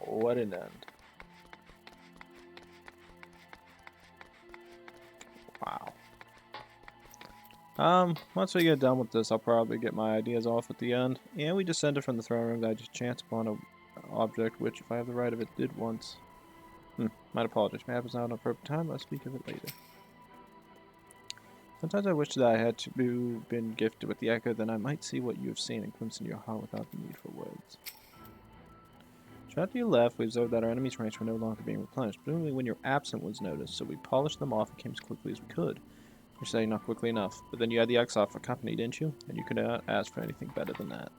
What an end. Wow. Once we get done with this, I'll probably get my ideas off at the end. And we descended from the throne room that I just chanced upon an object which, if I have the right of it, did once. Might apologize. May happens now at an appropriate time. I'll speak of it later. Sometimes I wish that I had to been gifted with the echo, then I might see what you have seen and glimpse into your heart without the need for words. Shot to your left, we observed that our enemy's ranks were no longer being replenished, presumably when your absence was noticed, so we polished them off and came as quickly as we could. You're saying not quickly enough, but then you had the Exarch for company, didn't you? And you could not ask for anything better than that.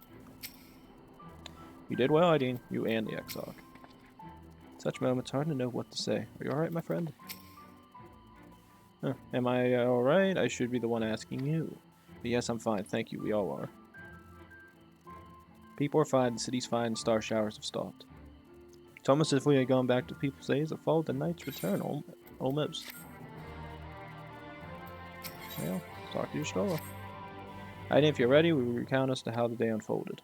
You did well, Hydaelyn, you and the Exarch. At such moments, hard to know what to say. Are you alright, my friend? Am I alright? I should be the one asking you. But yes, I'm fine, thank you, we all are. People are fine, the city's fine, and star showers have stopped. It's almost as if we had gone back to people's days that followed the night's return, almost. Well, talk to your stroller. Hydaelyn, if you're ready, we will recount as to how the day unfolded.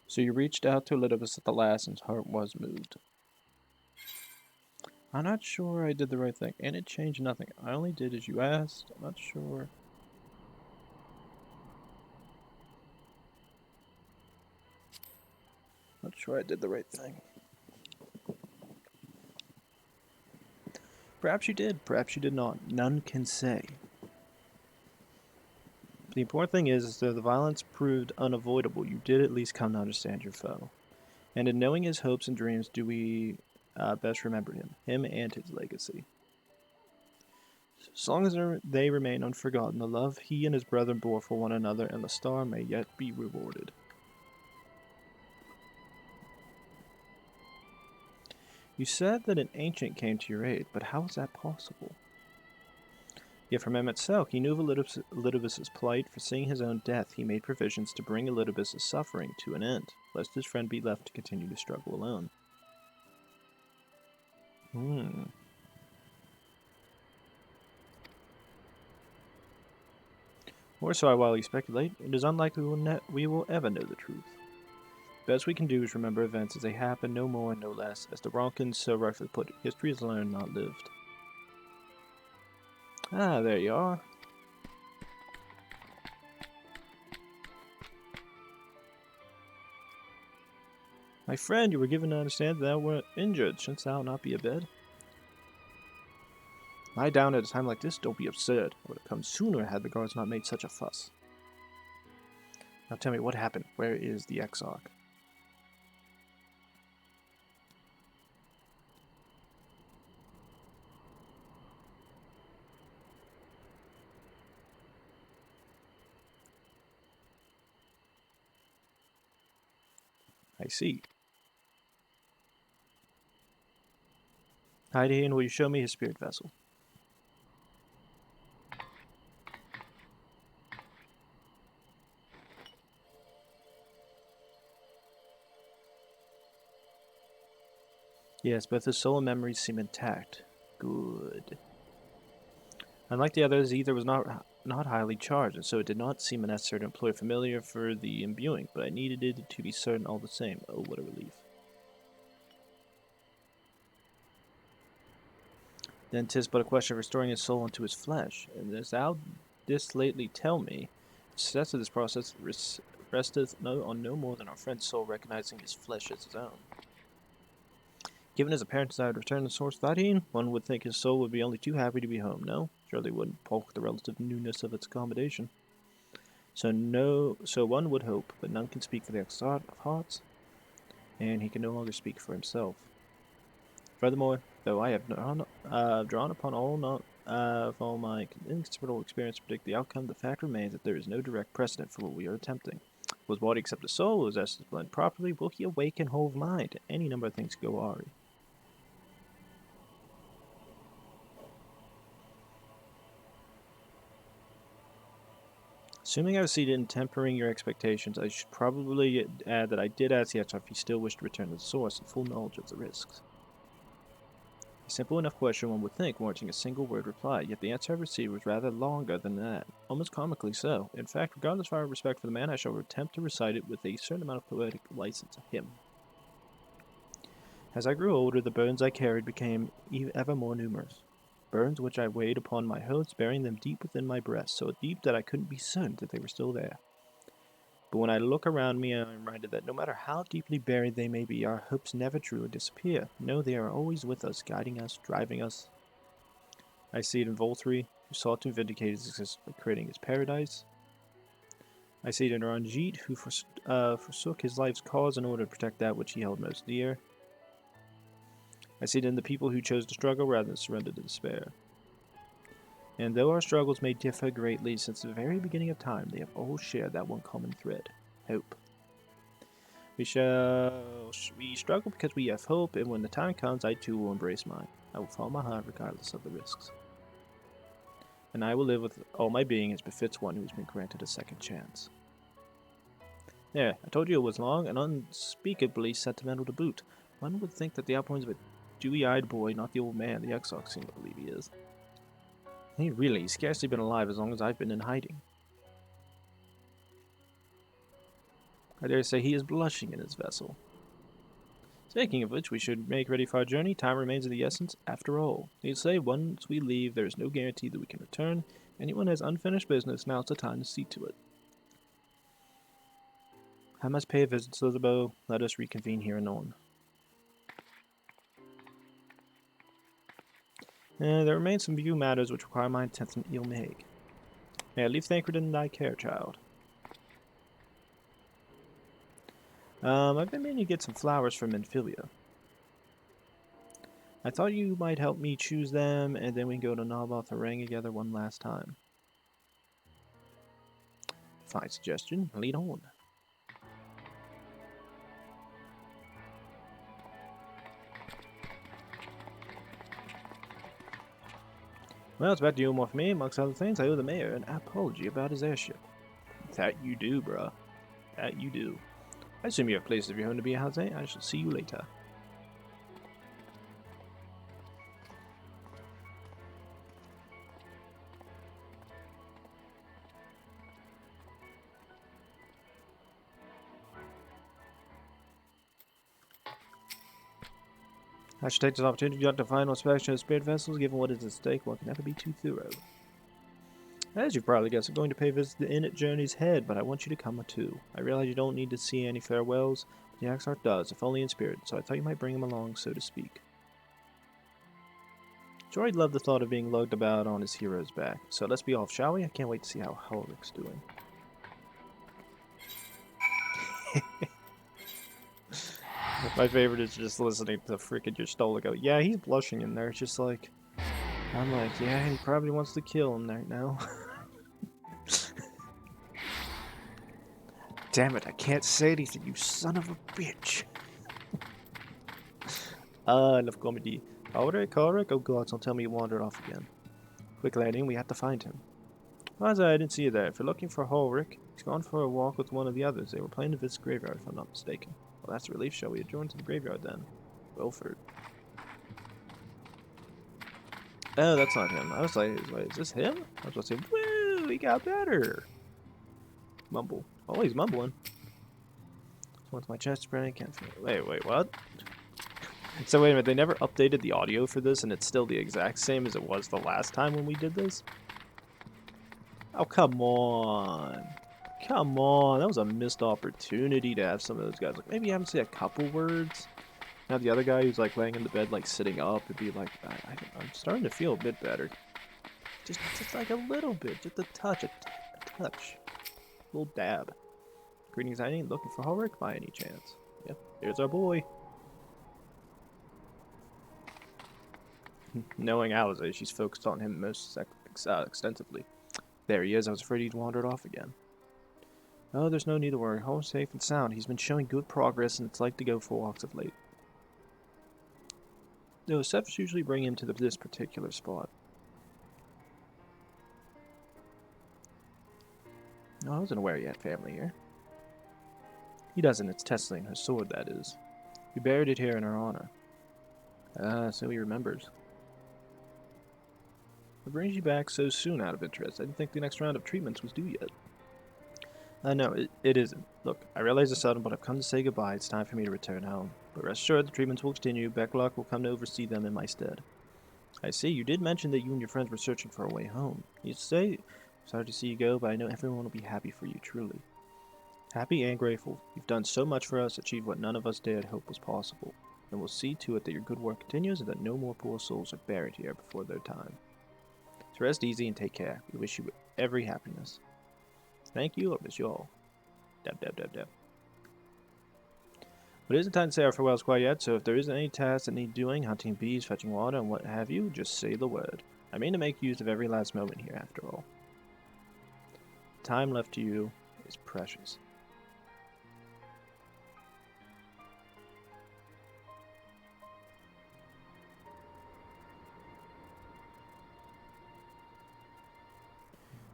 So you reached out to Elidibus at the last, and his heart was moved. I'm not sure I did the right thing, and it changed nothing. I only did as you asked. I'm not sure. Not sure I did the right thing. Perhaps you did, perhaps you did not. None can say. The important thing is, though the violence proved unavoidable, you did at least come to understand your foe. And in knowing his hopes and dreams, do we best remember him and his legacy. As long as they remain unforgotten, the love he and his brethren bore for one another and the star may yet be rewarded. You said that an ancient came to your aid, but how is that possible? Yet from him itself, he knew of Elidibus' plight. For seeing his own death, he made provisions to bring Elidibus' suffering to an end, lest his friend be left to continue to struggle alone. Or so I wildly speculate. It is unlikely we will ever know the truth. The best we can do is remember events as they happen, no more and no less. As the Ronkins so rightfully put it, history is learned, not lived. Ah, there you are. My friend, you were given to understand that thou wert injured. Shouldst thou not be abed? Lie down at a time like this? Don't be absurd. I would have come sooner had the guards not made such a fuss. Now tell me, what happened? Where is the Exarch? I see. Hydaelyn, will you show me his spirit vessel? Yes, both his soul and memories seem intact. Good. Unlike the others, the ether was not highly charged, and so it did not seem necessary to employ a familiar for the imbuing, but I needed it to be certain all the same. Oh, what a relief. Then 'tis but a question of restoring his soul into his flesh, and as thou didst lately tell me, the success of this process resteth on no more than our friend's soul recognizing his flesh as his own. Given his apparent desire to return to Source Hydaelyn, one would think his soul would be only too happy to be home, no? Surely wouldn't balk the relative newness of its accommodation. So one would hope, but none can speak for the Exarch of hearts, and he can no longer speak for himself. Furthermore, though I have drawn upon all my inconsiderable experience to predict the outcome, the fact remains that there is no direct precedent for what we are attempting. Will his body accept his soul? Will his essence blend properly? Will he awaken whole of mind? Any number of things go awry. Assuming I was seated in tempering your expectations, I should probably add that I did ask Yetcha if he still wished to return to the source in full knowledge of the risks. A simple enough question, one would think, warranting a single word reply, yet the answer I received was rather longer than that, almost comically so. In fact, regardless of our respect for the man, I shall attempt to recite it with a certain amount of poetic license of him. As I grew older, the burdens I carried became ever more numerous. Burdens which I weighed upon my hopes, burying them deep within my breast, so deep that I couldn't be certain that they were still there. But when I look around me, I am reminded that no matter how deeply buried they may be, our hopes never truly disappear. No, they are always with us, guiding us, driving us. I see it in Volturi, who sought to vindicate his existence by creating his paradise. I see it in Ranjit, who forsook his life's cause in order to protect that which he held most dear. I see it in the people who chose to struggle rather than surrender to despair. And though our struggles may differ greatly, since the very beginning of time, they have all shared that one common thread: hope. We struggle because we have hope, and when the time comes, I too will embrace mine. I will follow my heart regardless of the risks. And I will live with all my being as befits one who has been granted a second chance. There, I told you it was long and unspeakably sentimental to boot. One would think that the outpourings of a dewy-eyed boy, not the old man the exarch seemed to believe he is. He's scarcely been alive as long as I've been in hiding. I dare say he is blushing in his vessel. Speaking of which, we should make ready for our journey. Time remains of the essence, after all. Needless to say, once we leave, there is no guarantee that we can return. Anyone has unfinished business, now's the time to see to it. I must pay a visit to Lizabo. Let us reconvene here anon. There remain some few matters which require my attention ill make. May I leave Thancred in thy care, child? I've been meaning to get some flowers from Amphilia. I thought you might help me choose them, and then we can go to Naboth Harang together one last time. Fine suggestion. Lead on. Well, it's back to you more for me. Amongst other things, I owe the mayor an apology about his airship. That you do, bruh. That you do. I assume you have places of your own to be, Jose. I shall see you later. I should take this opportunity to conduct a final inspection of spirit vessels. Given what is at stake, one can never be too thorough. As you've probably guessed, I'm going to pay a visit to the inn at Journey's Head, but I want you to come too. I realize you don't need to see any farewells, but the Exarch does, if only in spirit, so I thought you might bring him along, so to speak. Jory loved the thought of being lugged about on his hero's back, so let's be off, shall we? I can't wait to see how Ulrich's doing. My favorite is just listening to frickin' Justola go, yeah, he's blushing in there. It's just like, I'm like, yeah, he probably wants to kill him right now. Damn it, I can't say anything, you son of a bitch. Enough comedy. Ulrich, oh god, don't tell me you wandered off again. Quick landing, we have to find him. I didn't see you there. If you're looking for Ulrich, he's gone for a walk with one of the others. They were planning to visit the graveyard, if I'm not mistaken. Well, that's a relief. Shall we adjourn to the graveyard then? Wilford. Oh, that's not him. I was like, is this him? I was about to say, woo, he got better. Mumble. Oh, he's mumbling. Once my chest spreading, can't feel it. Wait, what? So wait a minute, they never updated the audio for this, and it's still the exact same as it was the last time when we did this? Oh, come on. Come on, that was a missed opportunity to have some of those guys. Like, maybe you haven't said a couple words. Now the other guy who's like laying in the bed, like sitting up, would be like, I'm starting to feel a bit better. Just like a little bit, just a touch, a touch. A little dab. Greetings, I ain't looking for Ulrich by any chance. Yep, there's our boy. Knowing Alize, she's focused on him most extensively. There he is, I was afraid he'd wandered off again. Oh, there's no need to worry. Home safe and sound. He's been showing good progress, and it's like to go for walks of late. Though Cephs usually bring him to this particular spot. No, I wasn't aware he had family here. He doesn't. It's Tesla her sword, that is. We buried it here in her honor. Ah, so he remembers. What brings you back so soon, out of interest? I didn't think the next round of treatments was due yet. No, it isn't. Look, I realize it's sudden, but I've come to say goodbye. It's time for me to return home. But rest assured, the treatments will continue. Becklock will come to oversee them in my stead. I see, you did mention that you and your friends were searching for a way home. You say, sorry to see you go, but I know everyone will be happy for you, truly. Happy and grateful. You've done so much for us, achieved what none of us dared hope was possible. And we'll see to it that your good work continues and that no more poor souls are buried here before their time. So rest easy and take care. We wish you every happiness. Thank you, I wish you all. Dab, dab, dab, dab. But it isn't time to say our farewells quite yet, so if there isn't any tasks that need doing, hunting bees, fetching water, and what have you, just say the word. I mean to make use of every last moment here, after all. The time left to you is precious.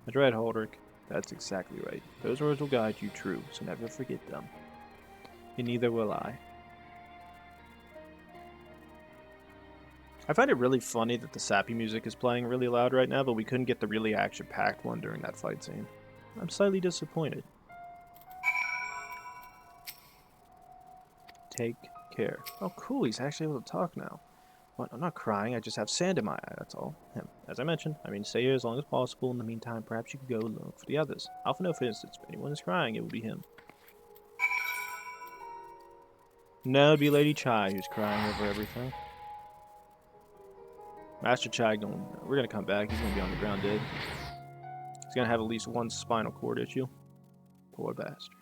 That's right, Holdrick. That's exactly right. Those words will guide you true, so never forget them. And neither will I. I find it really funny that the sappy music is playing really loud right now, but we couldn't get the really action-packed one during that fight scene. I'm slightly disappointed. Take care. Oh, cool, he's actually able to talk now. What? I'm not crying, I just have sand in my eye, that's all. As I mentioned, I mean, stay here as long as possible. In the meantime, perhaps you could go look for the others. Alpha know, for instance, if anyone is crying, it will be him. No, it'd be Lady Chai who's crying over everything. Master Chai, we're gonna come back. He's gonna be on the ground dead. He's gonna have at least one spinal cord issue. Poor bastard.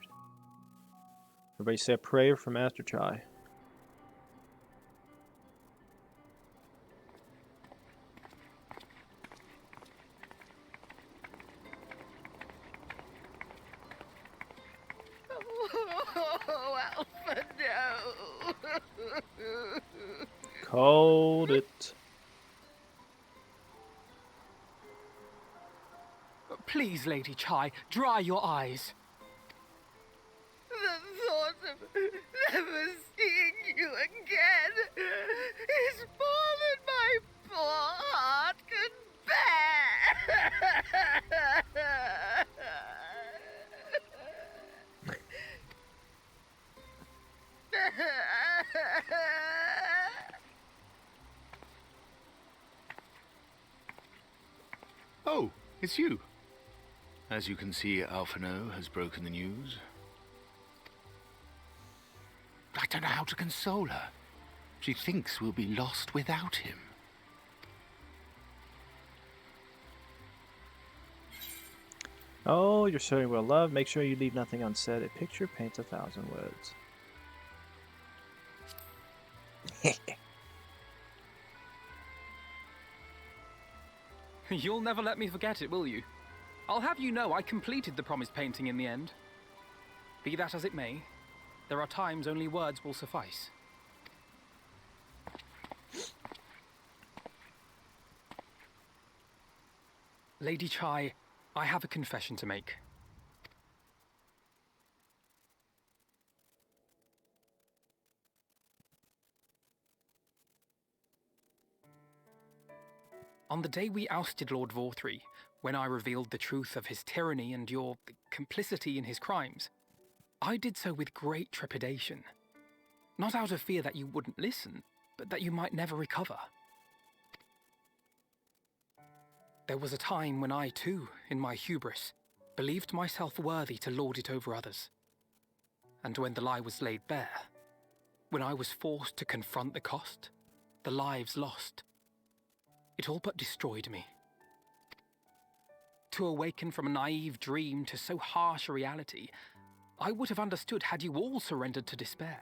Everybody say a prayer for Master Chai. Oh, Alpha, no! Called it. Please, Lady Chai, dry your eyes. The thought of never seeing you again is more than my poor heart can bear. Oh, it's you. As you can see, Alphino has broken the news. I don't know how to console her. She thinks we'll be lost without him. Oh, you're showing well love. Make sure you leave nothing unsaid. A picture paints 1,000 words. You'll never let me forget it, will you? I'll have you know I completed the promised painting in the end. Be that as it may, there are times only words will suffice. Lady Chai, I have a confession to make. On the day we ousted Lord Vorthree, when I revealed the truth of his tyranny and your complicity in his crimes, I did so with great trepidation. Not out of fear that you wouldn't listen, but that you might never recover. There was a time when I too, in my hubris, believed myself worthy to lord it over others. And when the lie was laid bare, when I was forced to confront the cost, the lives lost, it all but destroyed me. To awaken from a naive dream to so harsh a reality, I would have understood had you all surrendered to despair.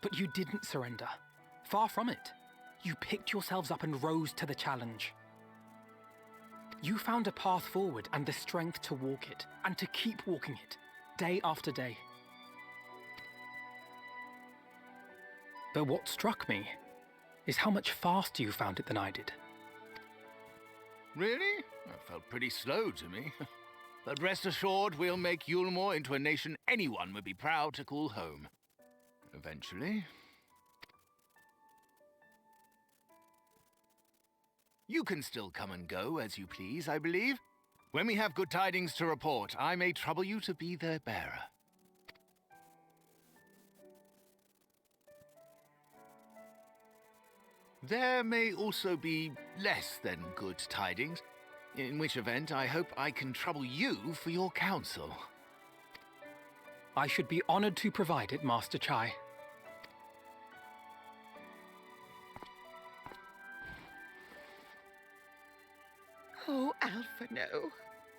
But you didn't surrender. Far from it. You picked yourselves up and rose to the challenge. You found a path forward and the strength to walk it, and to keep walking it, day after day. But what struck me is how much faster you found it than I did. Really? That felt pretty slow to me. But rest assured, we'll make Yulmore into a nation anyone would be proud to call home. Eventually. You can still come and go as you please, I believe. When we have good tidings to report, I may trouble you to be their bearer. There may also be less than good tidings, in which event I hope I can trouble you for your counsel. I should be honored to provide it, Master Chai. Oh, Alphino.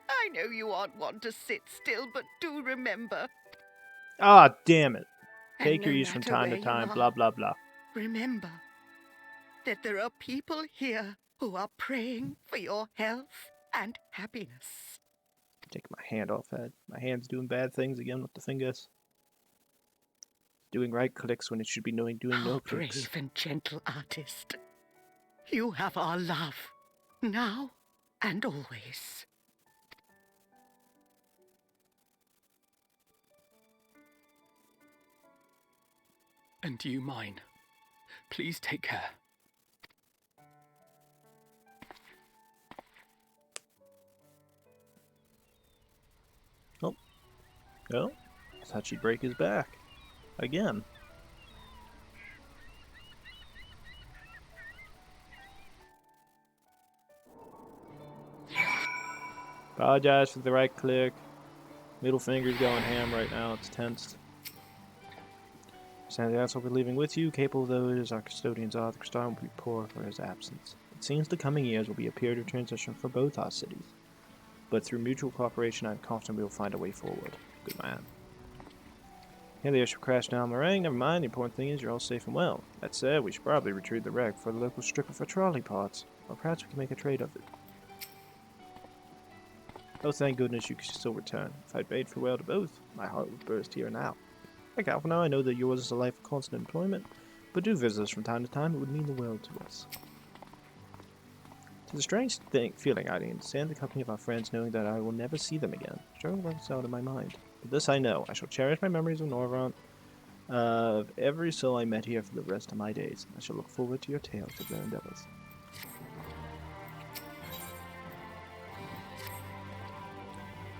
I know you aren't one to sit still, but do remember. Ah, damn it. And Take your no ease from matter time where to you time, are, blah, blah, blah. remember that there are people here who are praying for your health and happiness. Take my hand off that. My hand's doing bad things again with the fingers. Doing right clicks when it should be doing no clicks. Brave and gentle artist. You have our love, now and always. And you mine. Please take care. Oh. Oh. I thought she'd break his back. Again. Apologize for the right click. Middle finger's going ham right now. It's tensed. Send the asshole will be leaving with you. Capable though it is, our custodians are, the Crystal will be poor for his absence. It seems the coming years will be a period of transition for both our cities. But through mutual cooperation, I'm confident we will find a way forward. Good man. Yeah, the airship crashed down Meringue. Never mind, the important thing is you're all safe and well. That said, we should probably retrieve the wreck for the local stripper for trolley parts. Or perhaps we can make a trade of it. Oh, thank goodness you could still return. If I'd bade farewell to both, my heart would burst here and now. Like Alphino, I know that yours is a life of constant employment, but do visit us from time to time. It would mean the world to us. It's a strange feeling, Hydaelyn, to stand in the company of our friends knowing that I will never see them again. Struggle runs out of my mind. But this I know, I shall cherish my memories of Norvrant, of every soul I met here for the rest of my days. I shall look forward to your tales of their endeavors.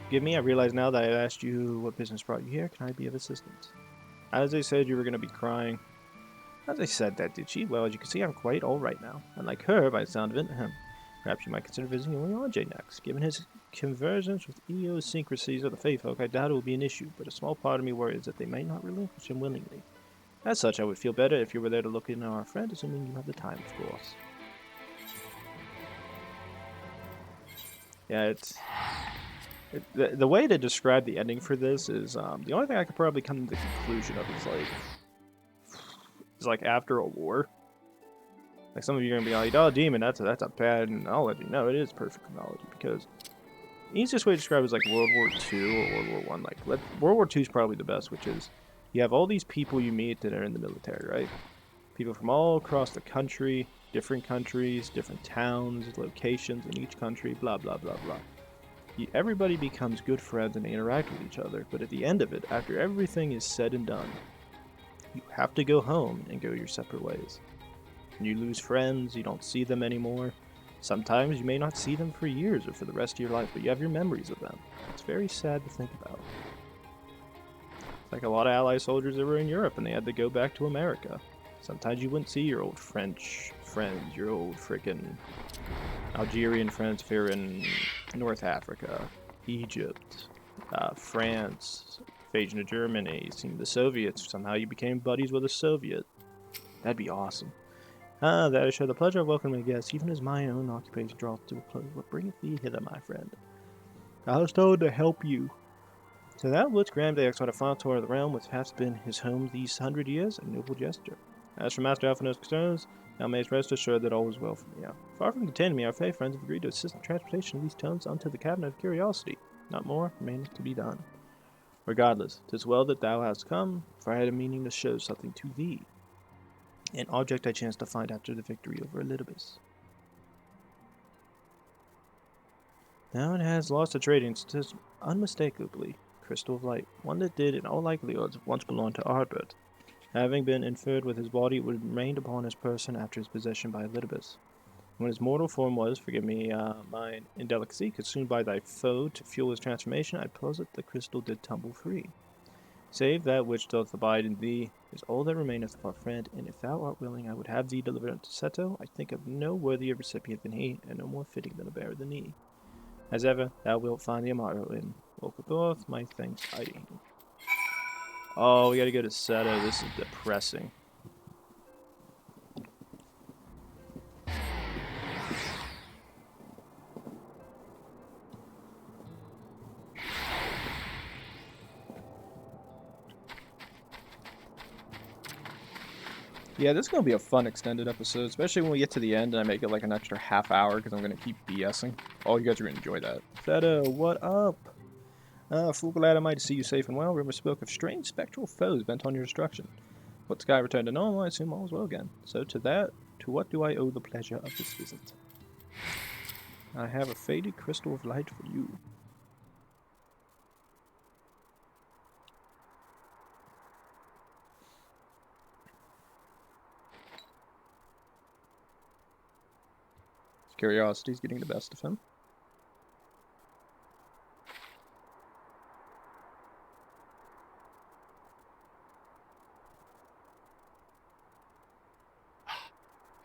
Forgive me, I realize now that I asked you what business brought you here. Can I be of assistance? As I said, you were going to be crying. As I said that, did she? Well, as you can see, I'm quite alright now. Unlike her, by the sound of it, perhaps you might consider visiting Eorzeea next. Given his convergence with idiosyncrasies of the Fae folk, I doubt it will be an issue, but a small part of me worries that they may not relinquish him willingly. As such, I would feel better if you were there to look in on our friend, assuming you have the time, of course. Yeah, the way to describe the ending for this is the only thing I could probably come to the conclusion of is like after a war. Like some of you are gonna be like, "Oh, demon, that's a bad," and I'll let you know it is perfect chronology because the easiest way to describe it is like World War II or World War One. Like World War II is probably the best, which is you have all these people you meet that are in the military, right? People from all across the country, different countries, different towns, locations in each country, blah blah blah blah. Everybody becomes good friends and they interact with each other, but at the end of it, after everything is said and done, you have to go home and go your separate ways. You lose friends, you don't see them anymore. Sometimes you may not see them for years or for the rest of your life, but you have your memories of them. It's very sad to think about. It's like a lot of Allied soldiers that were in Europe and they had to go back to America. Sometimes you wouldn't see your old French friends, your old frickin' Algerian friends if you're in North Africa, Egypt, France, invasion of Germany, seeing the Soviets. Somehow you became buddies with a Soviet. That'd be awesome. That I show the pleasure of welcoming guests, even as my own occupation draws to a close. What bringeth thee hither, my friend? I was told to help you. So that which Grand Companies of Eorzea of the realm, which hath been his home these 100 years, a noble gesture. As for Master Alphino's concerns, thou mayest rest assured that all is well for me. Far from containing me, our Fae friends have agreed to assist in transportation of these tomes unto the Cabinet of Curiosity. Not more remaineth to be done. Regardless, 'tis well that thou hast come, for I had a meaning to show something to thee. An object I chanced to find after the victory over Elidibus. Now it has lost a trading status unmistakably. Crystal of Light, one that did in all likelihood once belong to Ardbert. Having been inferred with his body, it would have remained upon his person after his possession by Elidibus. When his mortal form was, forgive me, mine indelicacy, consumed by thy foe to fuel his transformation, I posit the crystal did tumble free. Save that which doth abide in thee is all that remaineth of our friend, and if thou art willing, I would have thee delivered unto Seto. I think of no worthier recipient than he, and no more fitting than a bearer than he. As ever, thou wilt find the Amaro in Volkathorth, my thanks hiding. Oh, we gotta go to Seto. This is depressing. Yeah, this is going to be a fun extended episode, especially when we get to the end and I make it like an extra half hour because I'm going to keep BSing. Oh, you guys are going to enjoy that. Seto, what up? Fool glad I might see you safe and well. Rumor spoke of strange spectral foes bent on your destruction. What sky returned to normal, I assume all is well again. So to what do I owe the pleasure of this visit? I have a faded crystal of light for you. Curiosity's getting the best of him.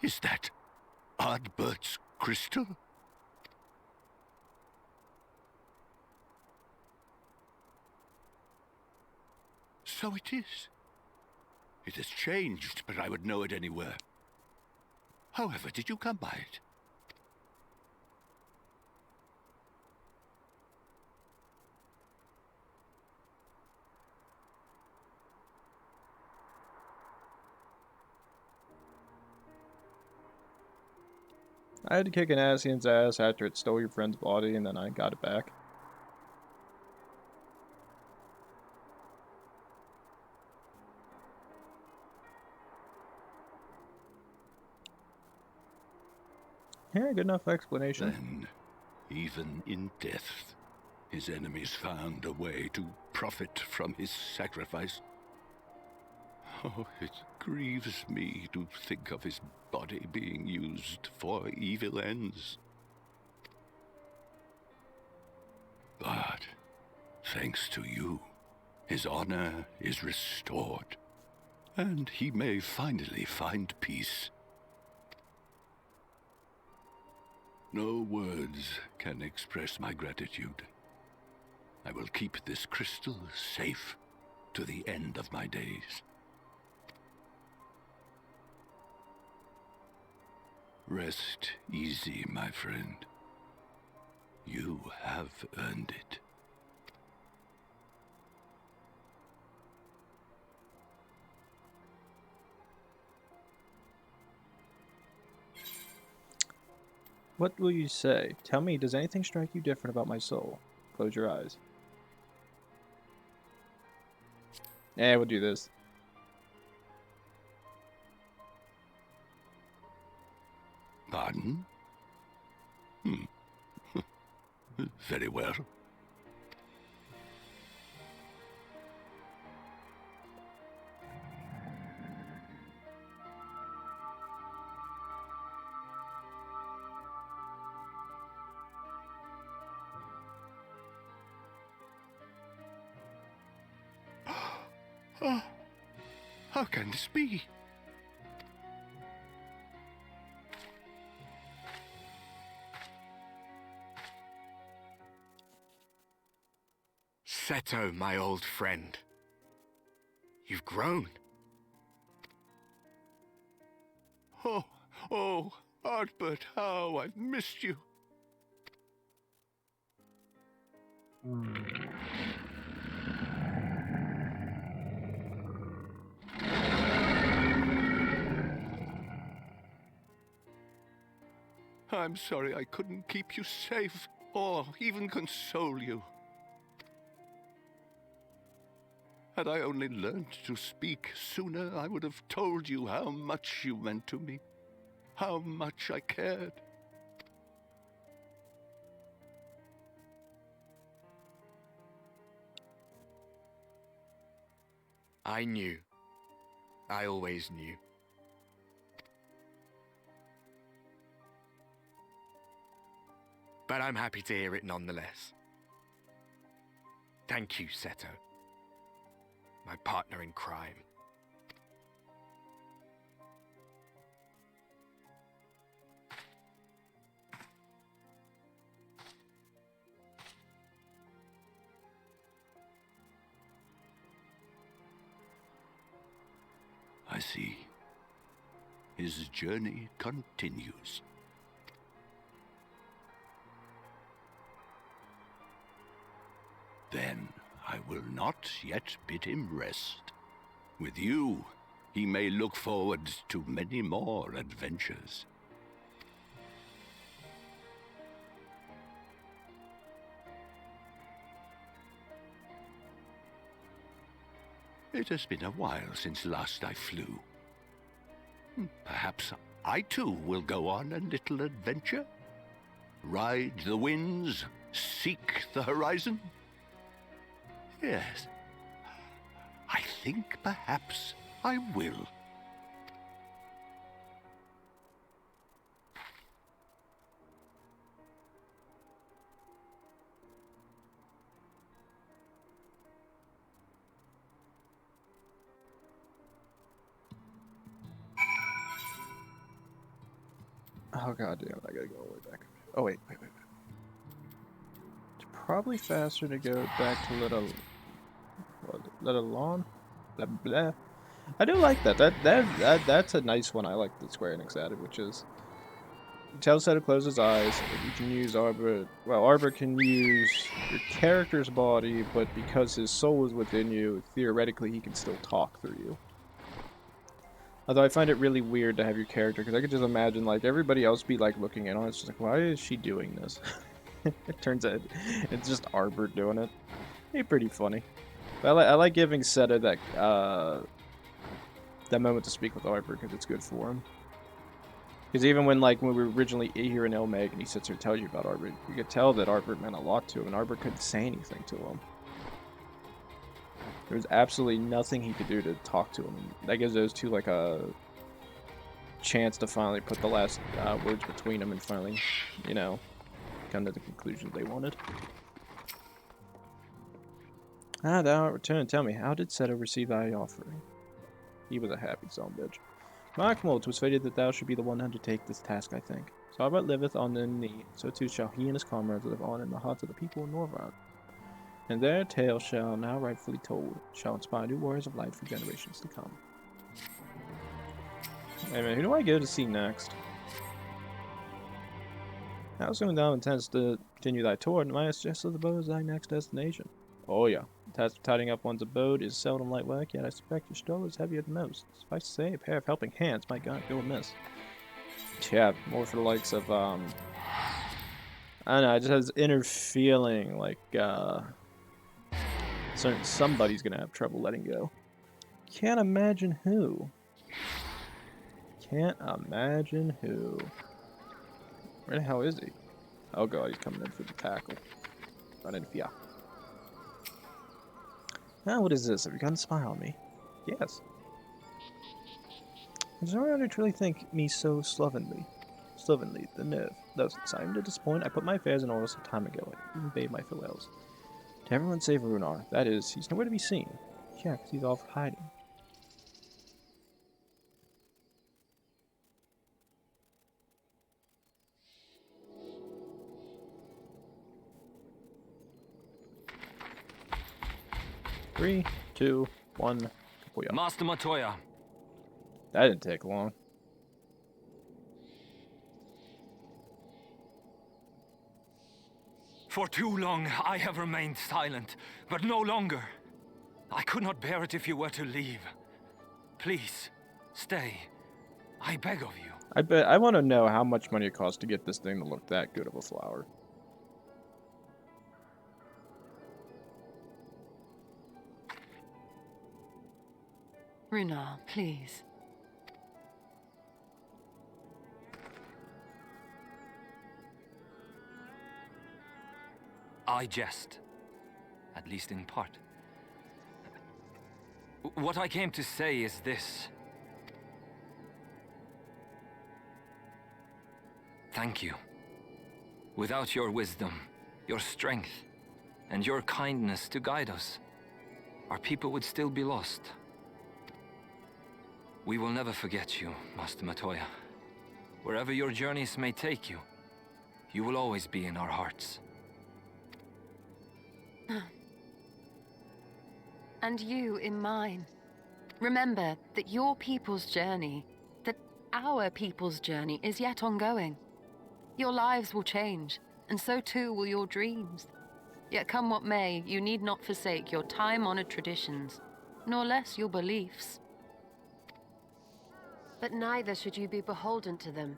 Is that Ardbert's crystal? So it is. It has changed, but I would know it anywhere. However, did you come by it? I had to kick an Ascian's ass after it stole your friend's body, and then I got it back. Yeah, good enough explanation. Then, even in death, his enemies found a way to profit from his sacrifice. Oh, it grieves me to think of his body being used for evil ends. But, thanks to you, his honor is restored, and he may finally find peace. No words can express my gratitude. I will keep this crystal safe to the end of my days. Rest easy, my friend. You have earned it. What will you say? Tell me, does anything strike you different about my soul? Close your eyes. Yeah, we'll do this. Pardon? Very well. Oh, how can this be? Seto, my old friend. You've grown. Oh, Ardbert, how I've missed you. I'm sorry I couldn't keep you safe, or even console you. Had I only learned to speak sooner, I would have told you how much you meant to me, how much I cared. I knew. I always knew. But I'm happy to hear it nonetheless. Thank you, Seto. My partner in crime. I see. His journey continues. Then I will not yet bid him rest. With you, he may look forward to many more adventures. It has been a while since last I flew. Perhaps I too will go on a little adventure? Ride the winds, seek the horizon? Yes, I think perhaps I will. Oh god damn it, I gotta go all the way back. Oh wait. It's probably faster to go back to Little blah blah. I do like that. That's a nice one. I like that Square Enix added, which is tell Seto to close his eyes. You can use Arbor. Well, Arbor can use your character's body, but because his soul is within you, theoretically he can still talk through you. Although I find it really weird to have your character, because I could just imagine like everybody else be like looking in on it. It's just like, why is she doing this? It turns out it's just Arbor doing it. It's pretty funny. But I like giving Seto that moment to speak with Arbor because it's good for him. Because even when we were originally here in Elmeg and he sits here and tells you about Arbor, you could tell that Arbor meant a lot to him, and Arbor couldn't say anything to him. There was absolutely nothing he could do to talk to him. And that gives those two like a chance to finally put the last words between them and finally, you know, come to the conclusions they wanted. Ah, thou art returned. Tell me, how did Seto receive thy offering? He was a happy son bitch. Markmold, 'twas fated that thou should be the one to undertake this task, I think. So Albert liveth on in thee, so too shall he and his comrades live on in the hearts of the people in Norvrad. And their tale shall now rightfully told, shall inspire new warriors of light for generations to come. Hey man, who do I go to see next? How soon thou intends to continue thy tour, and I suggest that the boat is thy next destination. Oh yeah, the task of tidying up one's abode is seldom light work, yet I suspect your stroll is heavier than most. Suffice to say, a pair of helping hands might not go amiss. Yeah, more for the likes of, I don't know, it just has this inner feeling like, somebody's gonna have trouble letting go. Can't imagine who. Can't imagine who. Where the hell is he? Oh god, he's coming in for the tackle. Run in fear. Now, what is this? Have you got a spy on me? Yes. Does anyone truly think me so slovenly? Slovenly, the nerve. Thus, deciding to disappoint, I put my affairs in order some time ago. I even bade my farewells. To everyone save Runar. That is, he's nowhere to be seen. Yeah, because he's off hiding. Three, two, one. Master Matoya. That didn't take long. For too long I have remained silent, but no longer. I could not bear it if you were to leave. Please, stay. I beg of you. I want to know how much money it costs to get this thing to look that good of a flower. Runar, please. I jest. At least in part. What I came to say is this. Thank you. Without your wisdom, your strength, and your kindness to guide us, our people would still be lost. We will never forget you, Master Matoya. Wherever your journeys may take you, you will always be in our hearts. And you in mine. Remember that your people's journey, that our people's journey is yet ongoing. Your lives will change, and so too will your dreams. Yet come what may, you need not forsake your time-honored traditions, nor less your beliefs. But neither should you be beholden to them.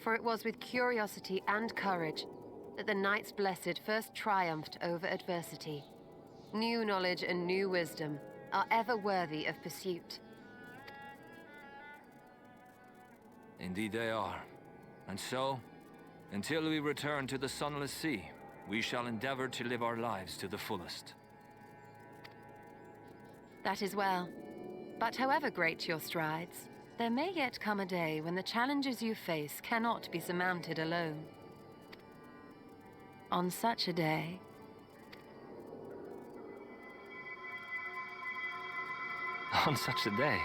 For it was with curiosity and courage that the Knights Blessed first triumphed over adversity. New knowledge and new wisdom are ever worthy of pursuit. Indeed they are. And so, until we return to the Sunless Sea, we shall endeavor to live our lives to the fullest. That is well. But however great your strides, there may yet come a day when the challenges you face cannot be surmounted alone. On such a day... On such a day.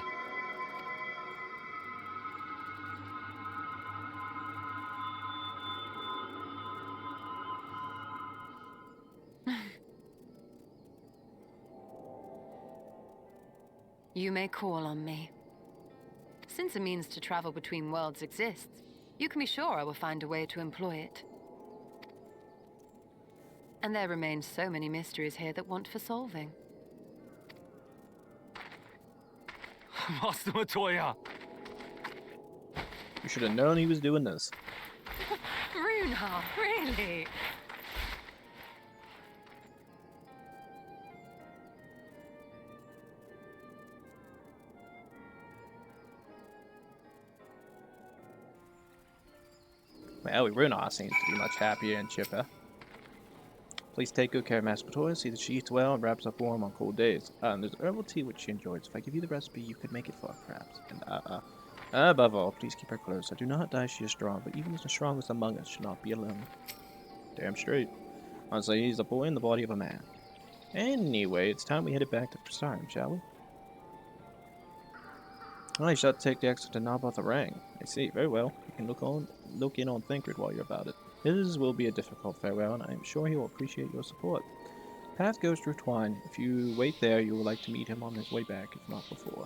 You may call on me. Since a means to travel between worlds exists, you can be sure I will find a way to employ it. And there remain so many mysteries here that want for solving. Master Matoya! You should have known he was doing this. Runar, really? Well, Runar seems to be much happier and chipper. Please take good care of Master Matoya, see that she eats well and wraps up warm on cold days. There's herbal tea which she enjoys. If I give you the recipe, you could make it for her, perhaps. And, above all, please keep her close. I do not doubt she is strong, but even the strongest among us should not be alone. Damn straight. Honestly, he's a boy in the body of a man. Anyway, it's time we headed back to Prasarm, shall we? I shall take the exit to knob off the ring. I see, very well. You can look in on Thancred while you're about it. His will be a difficult farewell, and I am sure he will appreciate your support. Path goes through Twine. If you wait there, you will like to meet him on his way back, if not before.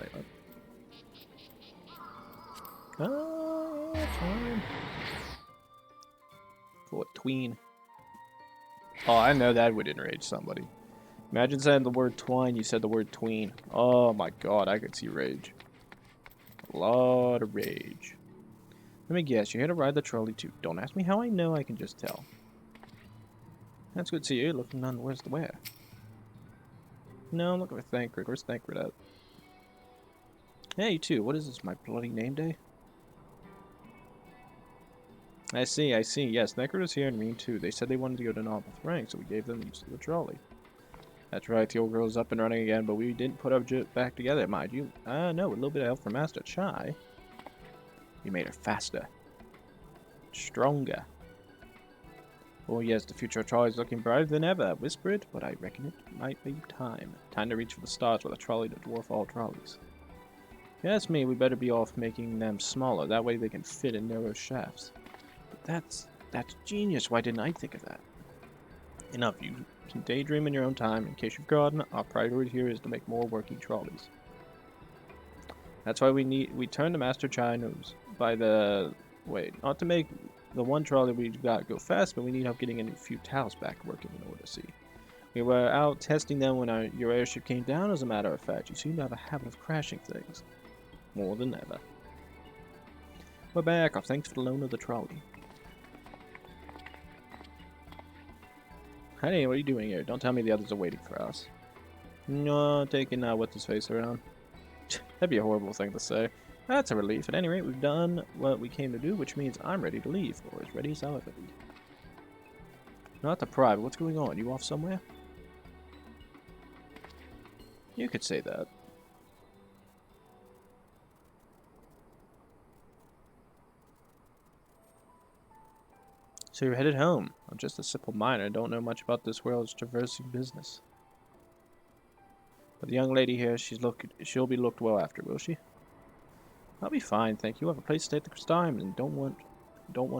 Wait, what? Twine. For tween. Oh, I know that would enrage somebody. Imagine saying the word twine, you said the word tween. Oh my god, I could see rage. A lot of rage. Let me guess, you're here to ride the trolley too. Don't ask me how I know, I can just tell. That's good to see you, looking none worse to wear. No, I'm looking for Thancred. Where's Thancred at? Hey, you too. What is this, my bloody name day? I see. Yes, Thancred is here and Reen too. They said they wanted to go to Novel's rank, so we gave them the use of the trolley. That's right, the old girl's up and running again, but we didn't put our jit back together, mind you. No, with a little bit of help from Master Chai. We made her faster. Stronger. Oh yes, the future of trolley is looking brighter than ever. Whisper it, but I reckon it might be time. Time to reach for the stars with a trolley to dwarf all trolleys. If you ask me, we better be off making them smaller. That way they can fit in narrow shafts. But that's genius. Why didn't I think of that? Enough, you can daydream in your own time. In case you've forgotten, our priority here is to make more working trolleys. That's why we turn to Master Chai nose by the wait, not to make the one trolley we got go fast, but we need help getting a few towels back working in order to see. We were out testing them when your airship came down, as a matter of fact. You seem to have a habit of crashing things. More than ever. We're back. Our thanks for the loan of the trolley. Honey, what are you doing here? Don't tell me the others are waiting for us. No, taking what's his face around. That'd be a horrible thing to say. That's a relief. At any rate, we've done what we came to do, which means I'm ready to leave, or as ready as I'll ever be. Not the private. What's going on? You off somewhere? You could say that. So you're headed home. I'm just a simple miner. I don't know much about this world's traversing business. But the young lady here, she'll be looked well after, will she? I'll be fine, thank you. I have a place to stay at the Crystime and don't want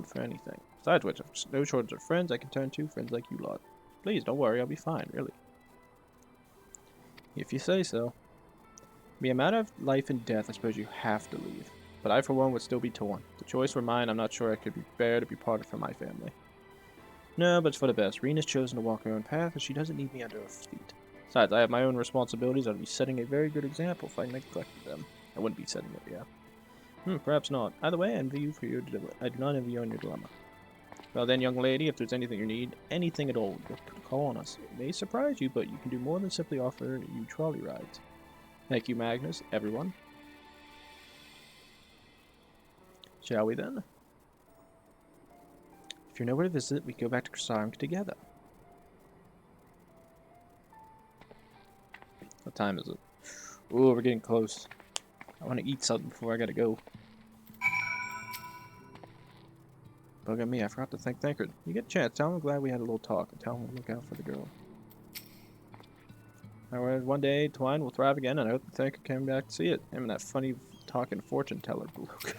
for anything. Besides which, I've no shortage of friends I can turn to, friends like you lot. Please, don't worry, I'll be fine, really. If you say so. Be a matter of life and death, I suppose you have to leave. But I, for one, would still be torn. If the choice were mine, I'm not sure I could bear to be parted from my family. No, but it's for the best. Rena's chosen to walk her own path, and she doesn't need me under her feet. Besides, I have my own responsibilities. I'd be setting a very good example if I neglected them. I wouldn't be setting it, yeah. Perhaps not. Either way, I envy you for your dilemma. I do not envy you on your dilemma. Well then, young lady, if there's anything you need, anything at all, call on us. It may surprise you, but you can do more than simply offer you trolley rides. Thank you, Magnus, everyone. Shall we then? If you're nowhere to visit, we go back to Crystime together. What time is it? Ooh, we're getting close. I want to eat something before I gotta go. Bug on me, I forgot to thank Thancred. You get a chance, tell him I'm glad we had a little talk, and tell him to look out for the girl. One day, Twine will thrive again, and I hope that Thancred came back to see it. Him and that funny talking fortune teller bloke.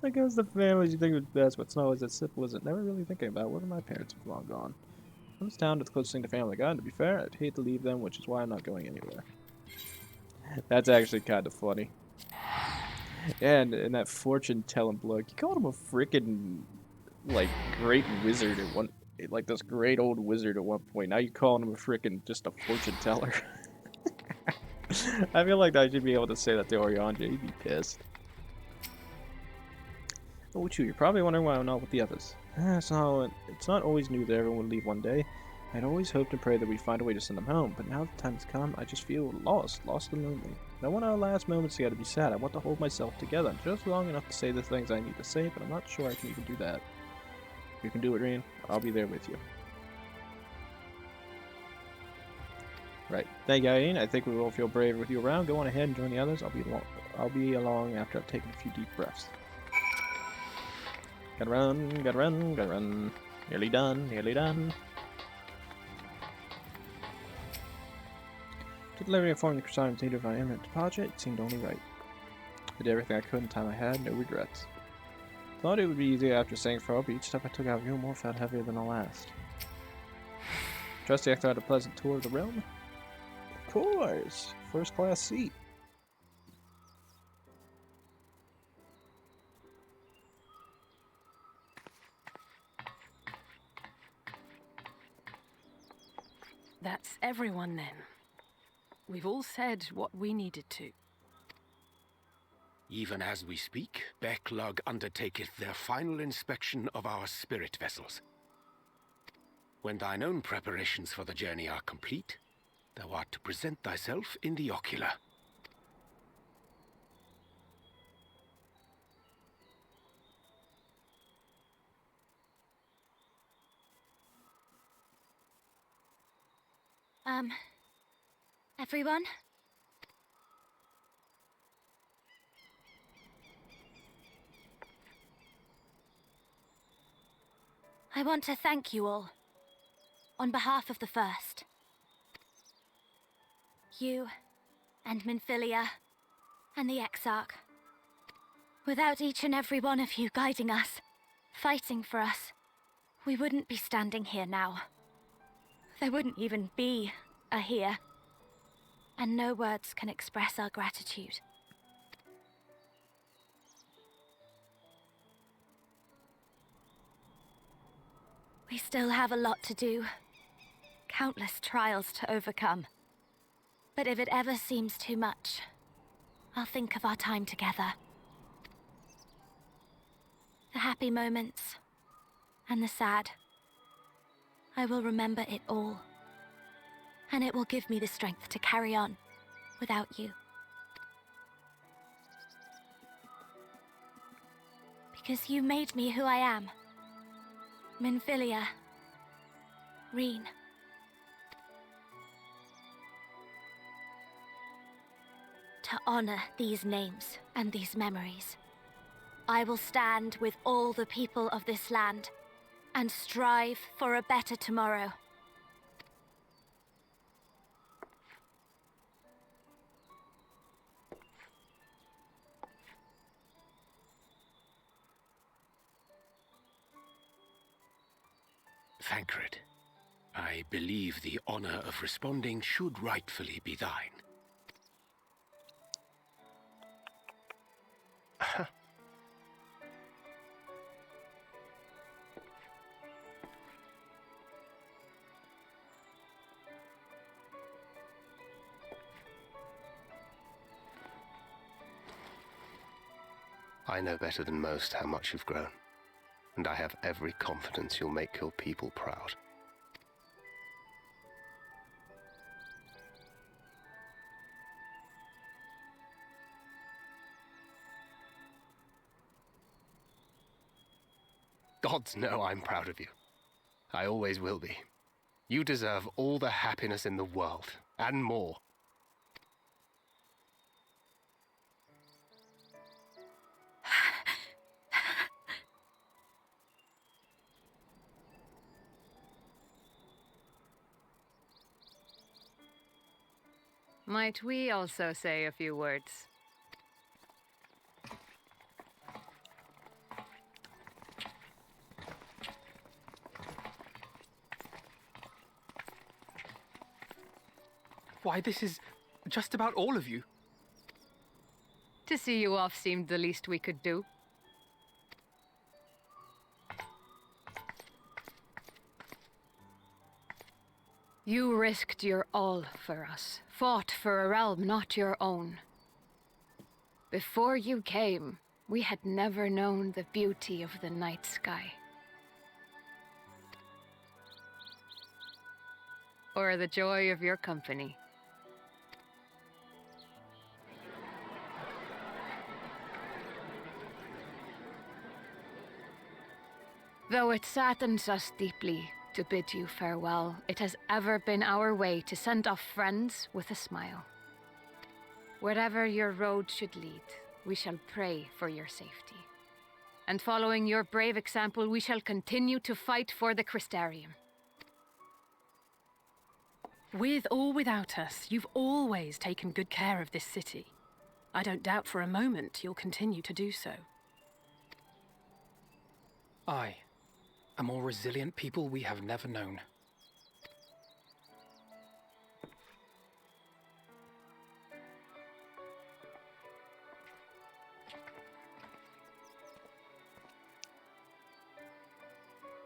Like, how's the families you think was best, but it's not always as simple as it. Never really thinking about whether my parents have long gone. This town is the closest thing to family God, and to be fair, I'd hate to leave them, which is why I'm not going anywhere. That's actually kind of funny. And that fortune telling bloke, you called him a freaking like great wizard at one, like this great old wizard at one point. Now you're calling him a freaking just a fortune teller. I feel like I should be able to say that to Orianja. He'd be pissed. Oh, you're probably wondering why I'm not with the others. It's not always new that everyone would leave one day. I'd always hoped and prayed that we'd find a way to send them home, but now the time has come, I just feel lost and lonely. I don't want our last moments together to be sad. I want to hold myself together just long enough to say the things I need to say, but I'm not sure I can even do that. You can do it, Reen. I'll be there with you. Right. Thank you, Irene. I think we will feel braver with you around. Go on ahead and join the others. I'll be along after I've taken a few deep breaths. Gotta run, gotta run, gotta run. Nearly done, nearly done. To deliver informing the Crystime of our imminent departure, it seemed only right. I did everything I could in the time I had, no regrets. Thought it would be easier after saying farewell, but each step I took out of Realmore felt heavier than the last. Trusty after I had a pleasant tour of the realm? Of course! First class seat. That's everyone then. We've all said what we needed to. Even as we speak, Backlog undertaketh their final inspection of our spirit vessels. When thine own preparations for the journey are complete, thou art to present thyself in the ocular. Everyone? I want to thank you all, on behalf of the First. You, and Minfilia, and the Exarch. Without each and every one of you guiding us, fighting for us, we wouldn't be standing here now. There wouldn't even be a here. And no words can express our gratitude. We still have a lot to do. Countless trials to overcome. But if it ever seems too much, I'll think of our time together. The happy moments, and the sad. I will remember it all. And it will give me the strength to carry on without you. Because you made me who I am. Minfilia. Reen. To honor these names and these memories, I will stand with all the people of this land and strive for a better tomorrow. Thancred, I believe the honor of responding should rightfully be thine. I know better than most how much you've grown, and I have every confidence you'll make your people proud. Gods know I'm proud of you. I always will be. You deserve all the happiness in the world, and more. Might we also say a few words? Why, this is just about all of you. To see you off seemed the least we could do. You risked your all for us, fought for a realm not your own. Before you came, we had never known the beauty of the night sky. Or the joy of your company. Though it saddens us deeply to bid you farewell, it has ever been our way to send off friends with a smile. Wherever your road should lead, we shall pray for your safety. And following your brave example, we shall continue to fight for the Crystarium. With or without us, you've always taken good care of this city. I don't doubt for a moment you'll continue to do so. Aye. A more resilient people we have never known.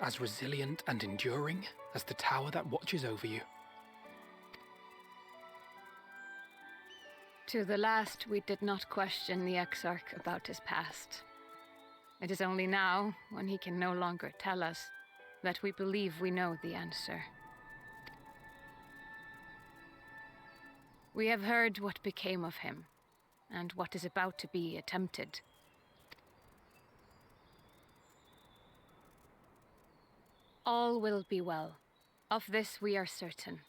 As resilient and enduring as the tower that watches over you. To the last, we did not question the Exarch about his past. It is only now, when he can no longer tell us, that we believe we know the answer. We have heard what became of him, and what is about to be attempted. All will be well. Of this we are certain.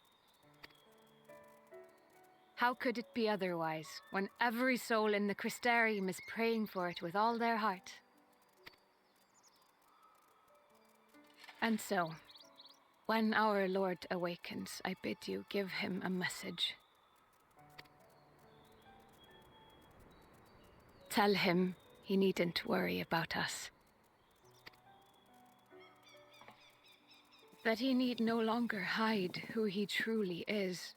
How could it be otherwise, when every soul in the Crystarium is praying for it with all their heart? And so, when our Lord awakens, I bid you give him a message. Tell him he needn't worry about us. That he need no longer hide who he truly is.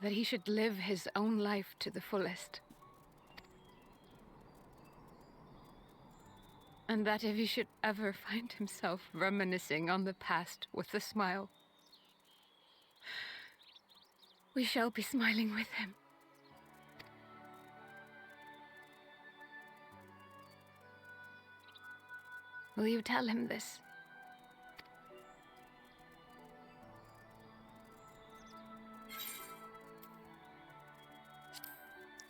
That he should live his own life to the fullest. And that if he should ever find himself reminiscing on the past with a smile, we shall be smiling with him. Will you tell him this?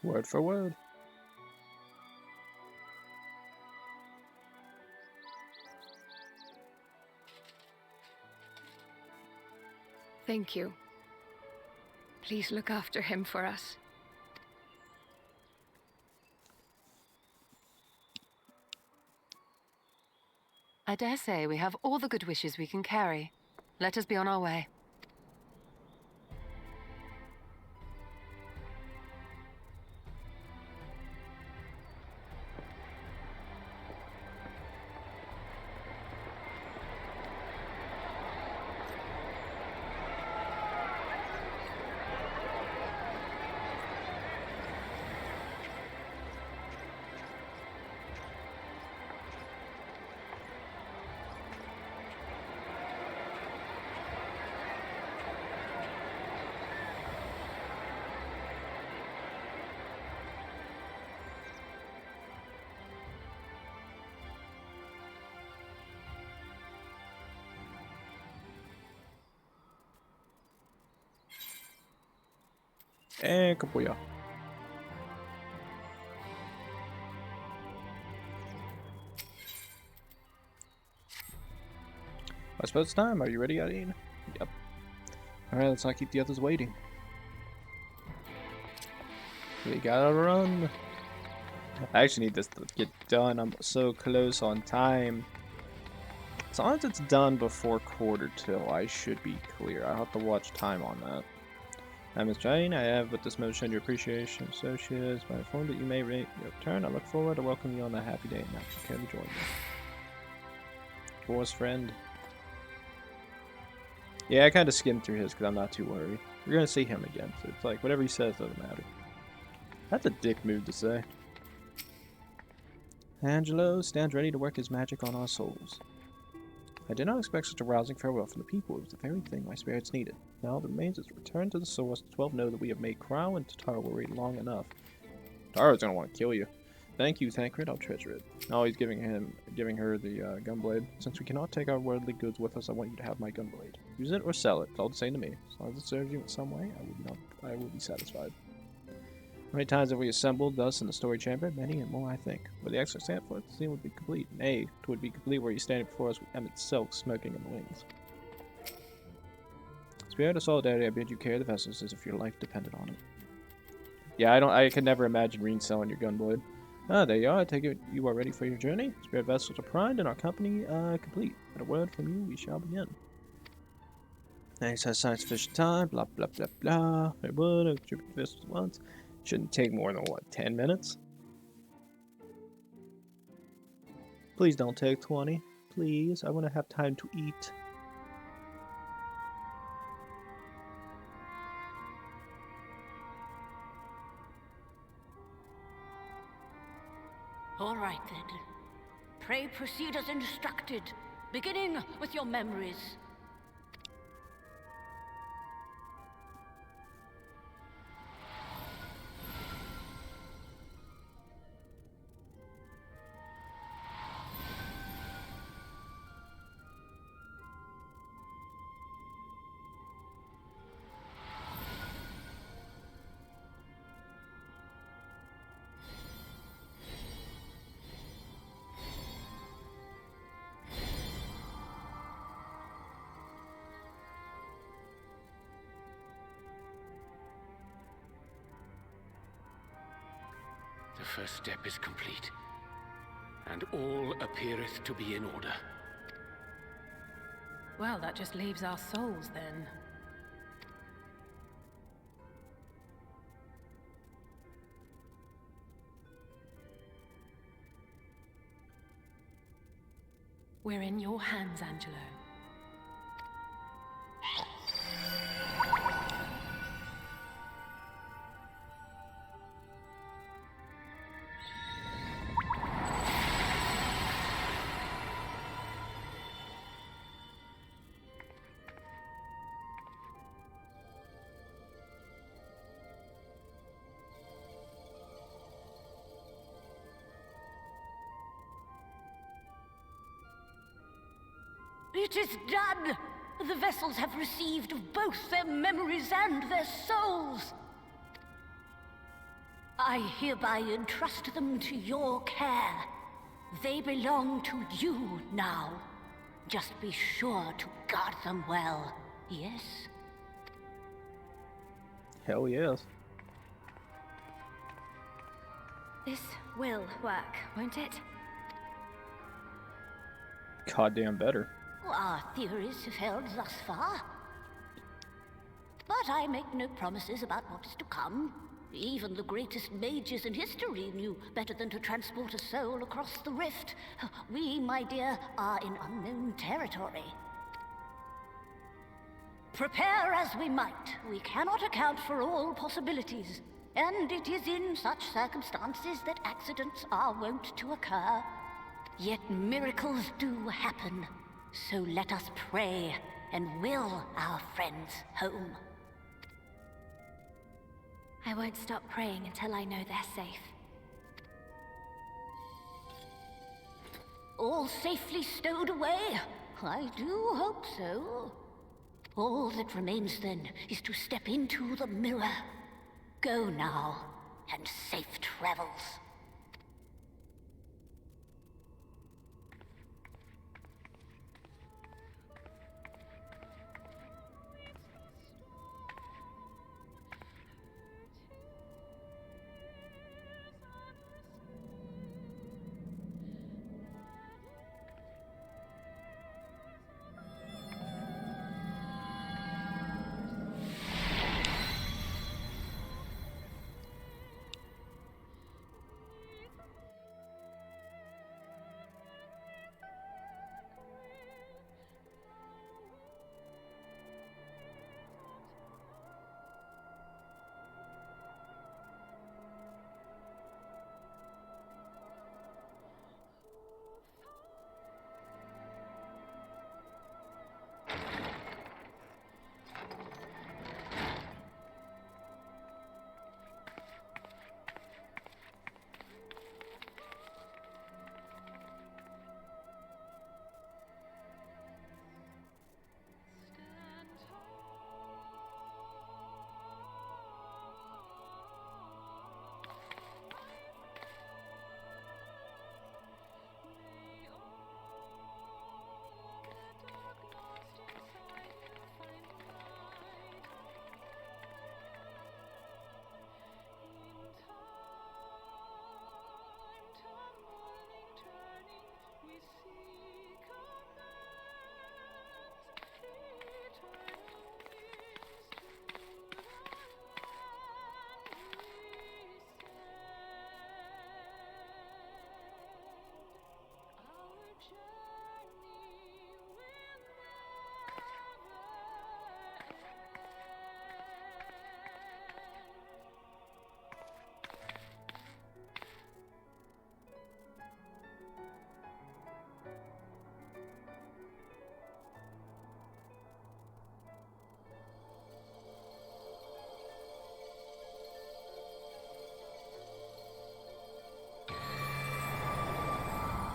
Word for word. Thank you. Please look after him for us. I dare say we have all the good wishes we can carry. Let us be on our way. And kabuya. I suppose it's time. Are you ready, Hydaelyn? Yep. Alright, let's not keep the others waiting. We gotta run. I actually need this to get done. I'm so close on time. As long as it's done before quarter till, I should be clear. I'll have to watch time on that. Ms. Jane, I have with this motion your appreciation associates. By informed that you may rate your turn, I look forward to welcoming you on that happy day and now care to join me. Dwarf's friend. Yeah, I kind of skimmed through his because I'm not too worried. We're going to see him again, so it's like whatever he says doesn't matter. That's a dick move to say. Angelo stands ready to work his magic on our souls. I did not expect such a rousing farewell from the people. It was the very thing my spirits needed. Now the remains is to return to the source. The 12 know that we have made Crow and Tatara will wait long enough. Tara's gonna want to kill you. Thank you, Thancred. I'll treasure it. Oh, he's giving her the gunblade. Since we cannot take our worldly goods with us, I want you to have my gunblade. Use it or sell it. It's all the same to me. As long as it serves you in some way, I will be satisfied. How many times have we assembled thus in the story chamber? Many and more, I think. Where the extra stand for it, the scene would be complete. Nay, it would be complete were you standing before us with Emmett Silk smoking in the wings. Spirit of solidarity, I bid you carry the vessels as if your life depended on it. Yeah, I could never imagine Reen selling your gunblade. Ah, there you are. I take it you are ready for your journey. Spirit vessels are primed and our company complete. At a word from you, we shall begin. Thanks, has science fiction time. Blah blah blah blah. I would have tripped vessels once. Shouldn't take more than what, 10 minutes? Please don't take 20. Please, I want to have time to eat. All right, then. Pray proceed as instructed, beginning with your memories. The first step is complete, and all appeareth to be in order. Well, that just leaves our souls, then. We're in your hands, Angelo. It is done! The vessels have received both their memories and their souls! I hereby entrust them to your care. They belong to you now. Just be sure to guard them well, yes? Hell yes. This will work, won't it? Goddamn better. Our theories have held thus far. But I make no promises about what is to come. Even the greatest mages in history knew better than to transport a soul across the rift. We, my dear, are in unknown territory. Prepare as we might, we cannot account for all possibilities. And it is in such circumstances that accidents are wont to occur. Yet miracles do happen. So let us pray and will our friends home. I won't stop praying until I know they're safe. All safely stowed away? I do hope so. All that remains then is to step into the mirror. Go now, and safe travels.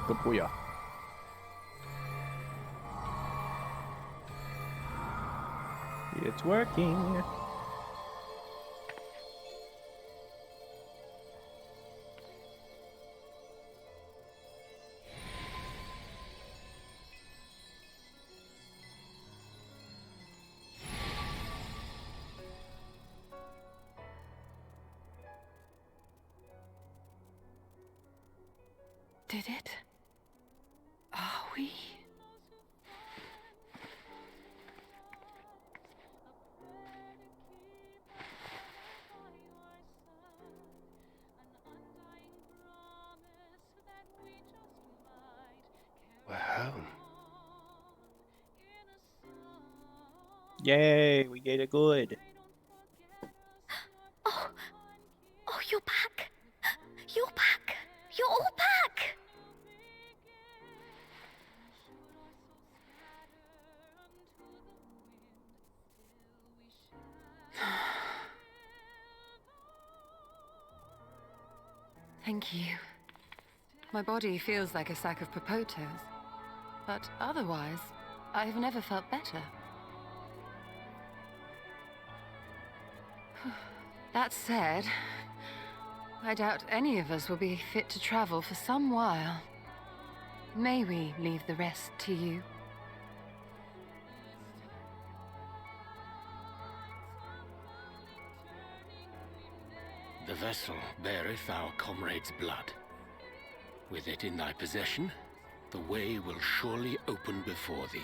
Good booyah. It's working. Did it? Are we? We're home. Yay, we get it good. Oh, oh, you're back. You're back. You're all back. Thank you. My body feels like a sack of potatoes, but otherwise, I've never felt better. That said, I doubt any of us will be fit to travel for some while. May we leave the rest to you? The vessel beareth our comrade's blood. With it in thy possession, the way will surely open before thee.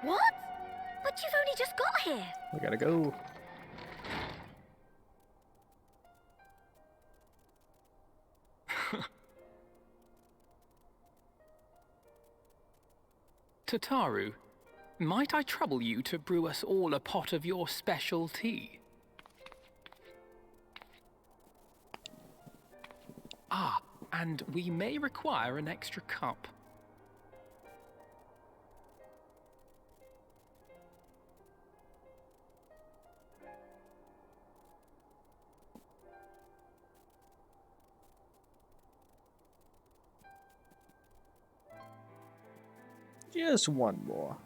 What? But you've only just got here. We gotta go. Tataru, might I trouble you to brew us all a pot of your special tea? Ah, and we may require an extra cup. Just one more.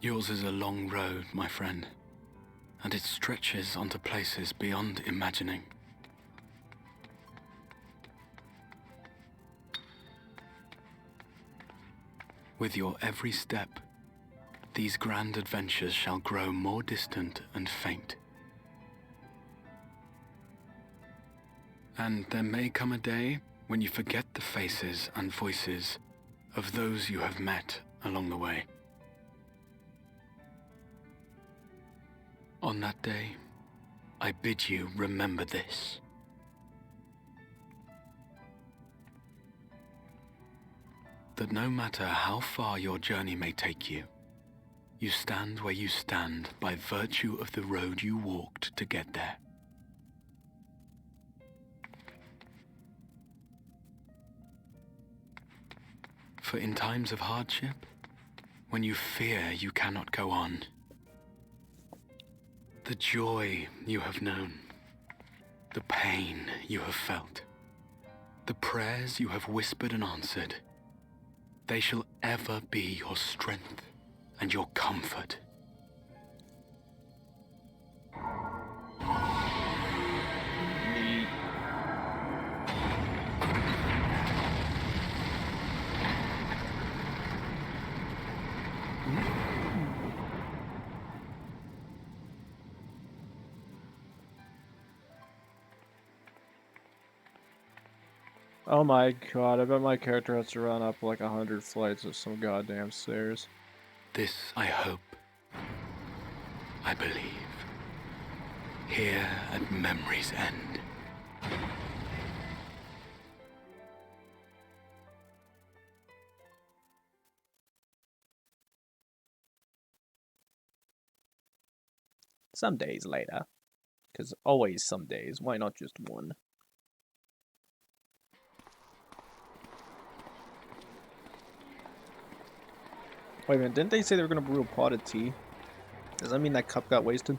Yours is a long road, my friend, and it stretches onto places beyond imagining. With your every step, these grand adventures shall grow more distant and faint. And there may come a day when you forget the faces and voices of those you have met along the way. On that day, I bid you remember this. That no matter how far your journey may take you, you stand where you stand by virtue of the road you walked to get there. For in times of hardship, when you fear you cannot go on, the joy you have known, the pain you have felt, the prayers you have whispered and answered, they shall ever be your strength and your comfort. Oh my god, I bet my character has to run up like 100 flights of some goddamn stairs. This I hope, I believe, here at memory's end. Some days later. Because always some days, why not just one? Wait a minute, didn't they say they were going to brew a pot of tea? Does that mean that cup got wasted?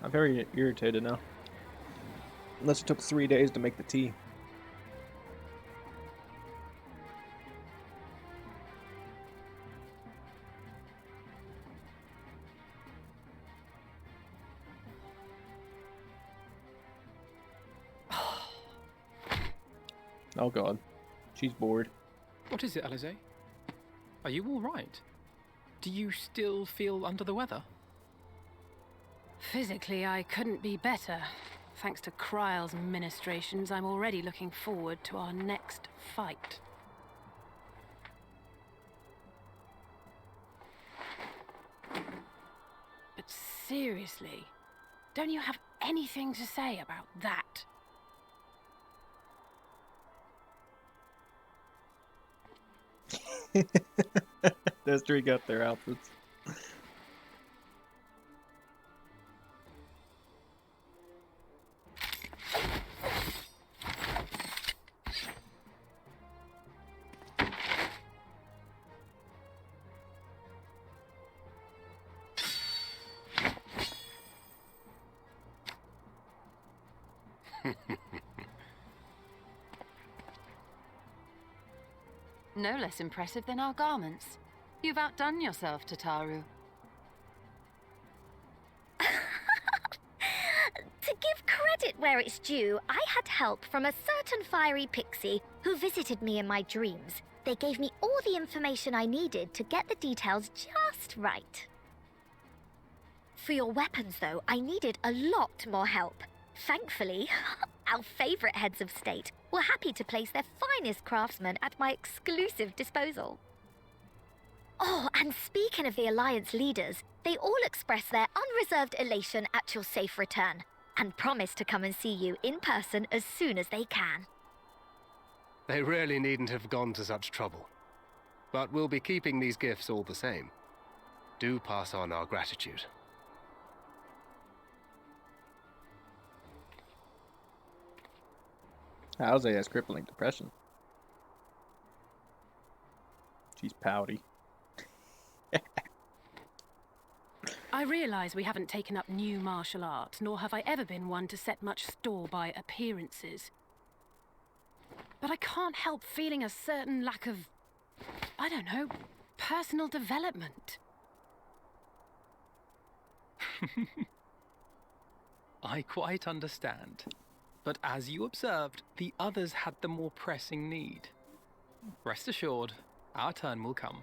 I'm very irritated now. Unless it took 3 days to make the tea. Oh god. She's bored. What is it, Alize? Are you all right? Do you still feel under the weather? Physically, I couldn't be better. Thanks to Kryle's ministrations, I'm already looking forward to our next fight. But seriously, don't you have anything to say about that? Those three got their outfits. No less impressive than our garments. You've outdone yourself, Tataru. To give credit where it's due, I had help from a certain fiery pixie who visited me in my dreams. They gave me all the information I needed to get the details just right. For your weapons, though, I needed a lot more help. Thankfully, our favorite heads of state were happy to place their finest craftsmen at my exclusive disposal. Oh, and speaking of the Alliance leaders, they all expressed their unreserved elation at your safe return, and promise to come and see you in person as soon as they can. They really needn't have gone to such trouble. But we'll be keeping these gifts all the same. Do pass on our gratitude. Eorzea has crippling depression. She's pouty. I realize we haven't taken up new martial art, nor have I ever been one to set much store by appearances. But I can't help feeling a certain lack of, I don't know, personal development. I quite understand. But as you observed, the others had the more pressing need. Rest assured, our turn will come.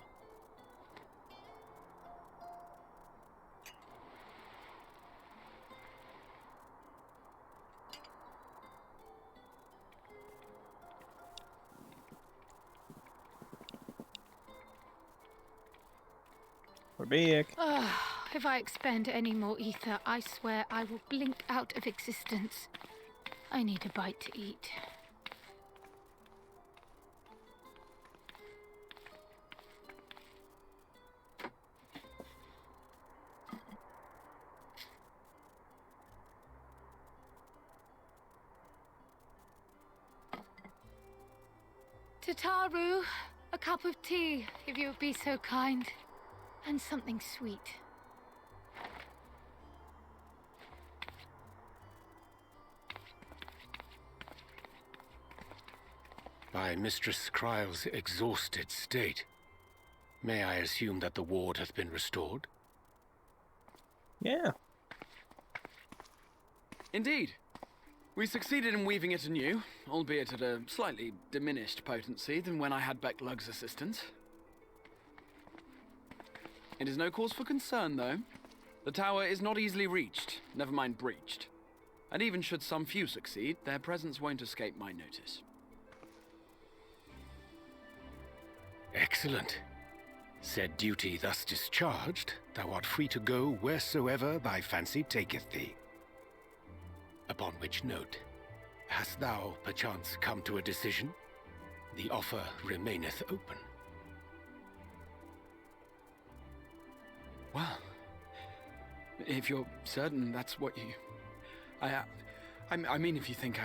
We're back. If I expend any more ether, I swear I will blink out of existence. I need a bite to eat. Tataru, a cup of tea, if you would be so kind. And something sweet. By Mistress Kryle's exhausted state, may I assume that the ward hath been restored? Yeah. Indeed. We succeeded in weaving it anew, albeit at a slightly diminished potency than when I had Becklug's assistance. It is no cause for concern, though. The tower is not easily reached, never mind breached. And even should some few succeed, their presence won't escape my notice. Excellent. Said duty thus discharged, thou art free to go wheresoever thy fancy taketh thee. Upon which note, hast thou perchance come to a decision? The offer remaineth open. Well, if you're certain that's what you... I mean, if you think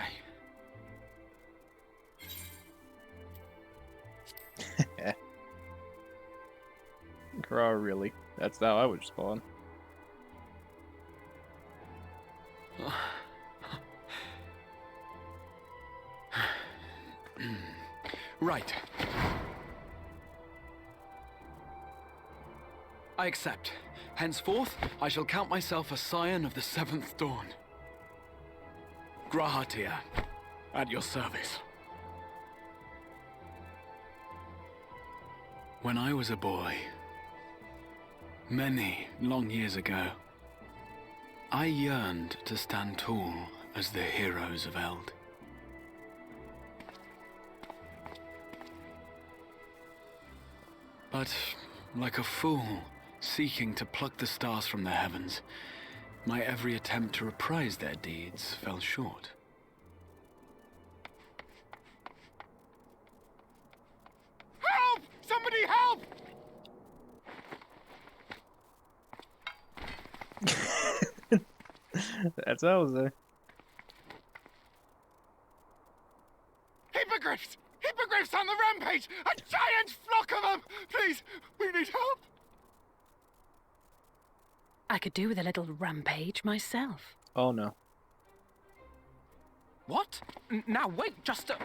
Kara, really? That's how I would respond. Right. I accept. Henceforth, I shall count myself a scion of the Seventh Dawn. Grahatia, at your service. When I was a boy, many long years ago, I yearned to stand tall as the heroes of Eld. But, like a fool, seeking to pluck the stars from the heavens, my every attempt to reprise their deeds fell short. Help! Somebody help! That's Eorzea. Hippogriffs! Hippogriffs on the rampage! A giant flock of them! Please, we need help! I could do with a little rampage myself. Oh no. What? Now wait, just a...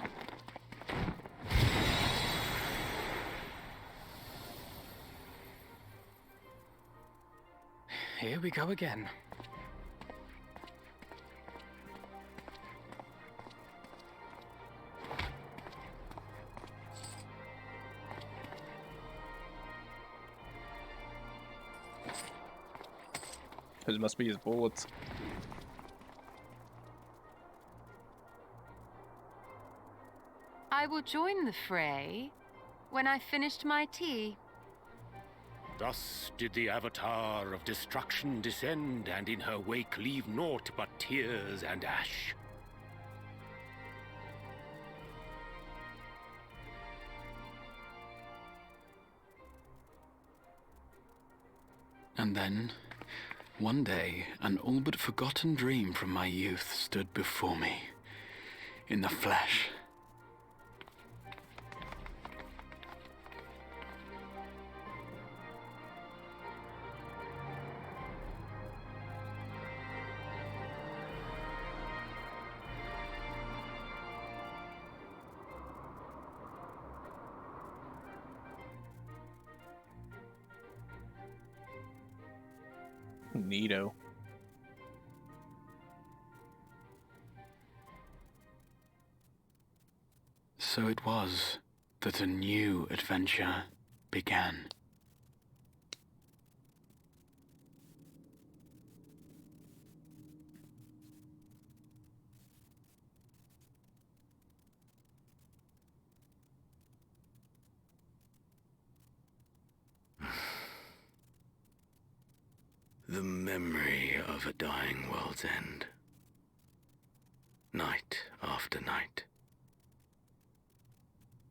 Here we go again. Those must be his bullets. I will join the fray when I've finished my tea. Thus did the Avatar of Destruction descend, and in her wake leave naught but tears and ash. And then, one day, an all but forgotten dream from my youth stood before me, in the flesh. Neato. So it was that a new adventure began. The memory of a dying world's end. Night after night.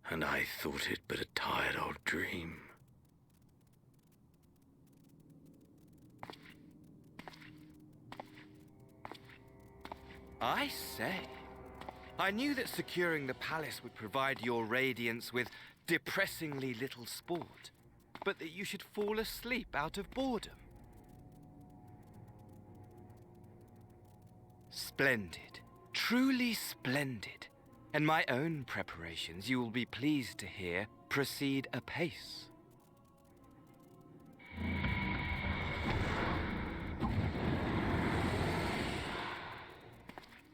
And I thought it but a tired old dream. I say, I knew that securing the palace would provide your radiance with depressingly little sport, but that you should fall asleep out of boredom. Splendid. Truly splendid. And my own preparations, you will be pleased to hear, proceed apace.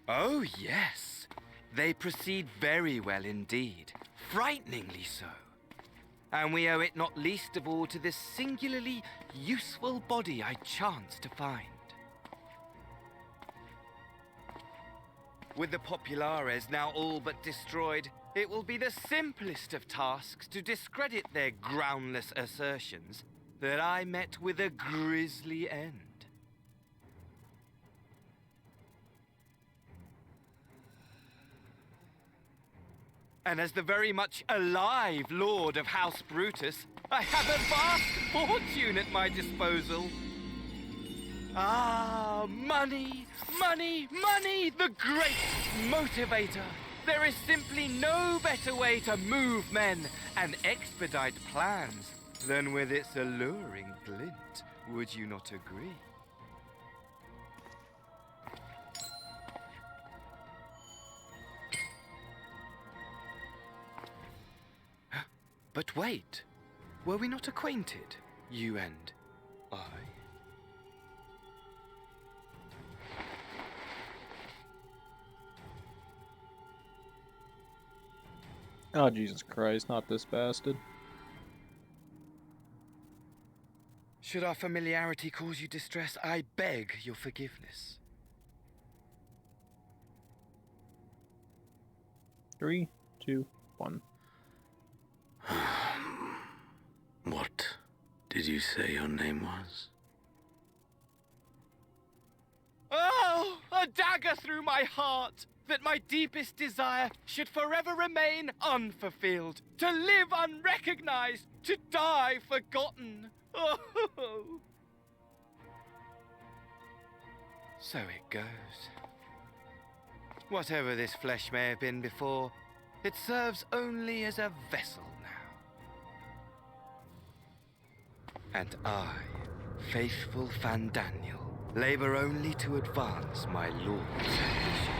Oh, yes. They proceed very well indeed. Frighteningly so. And we owe it not least of all to this singularly useful body I chanced to find. With the populares now all but destroyed, it will be the simplest of tasks to discredit their groundless assertions that I met with a grisly end. And as the very much alive Lord of House Brutus, I have a vast fortune at my disposal. Ah, money, money, money, the great motivator. There is simply no better way to move men and expedite plans than with its alluring glint. Would you not agree? But wait, were we not acquainted, you and I? Oh, Jesus Christ, not this bastard. Should our familiarity cause you distress, I beg your forgiveness. 3, 2, 1. What did you say your name was? Oh, a dagger through my heart! That my deepest desire should forever remain unfulfilled, to live unrecognized, to die forgotten. Oh. So it goes. Whatever this flesh may have been before, it serves only as a vessel now. And I, faithful Fandaniel, labor only to advance my lord's ambitions.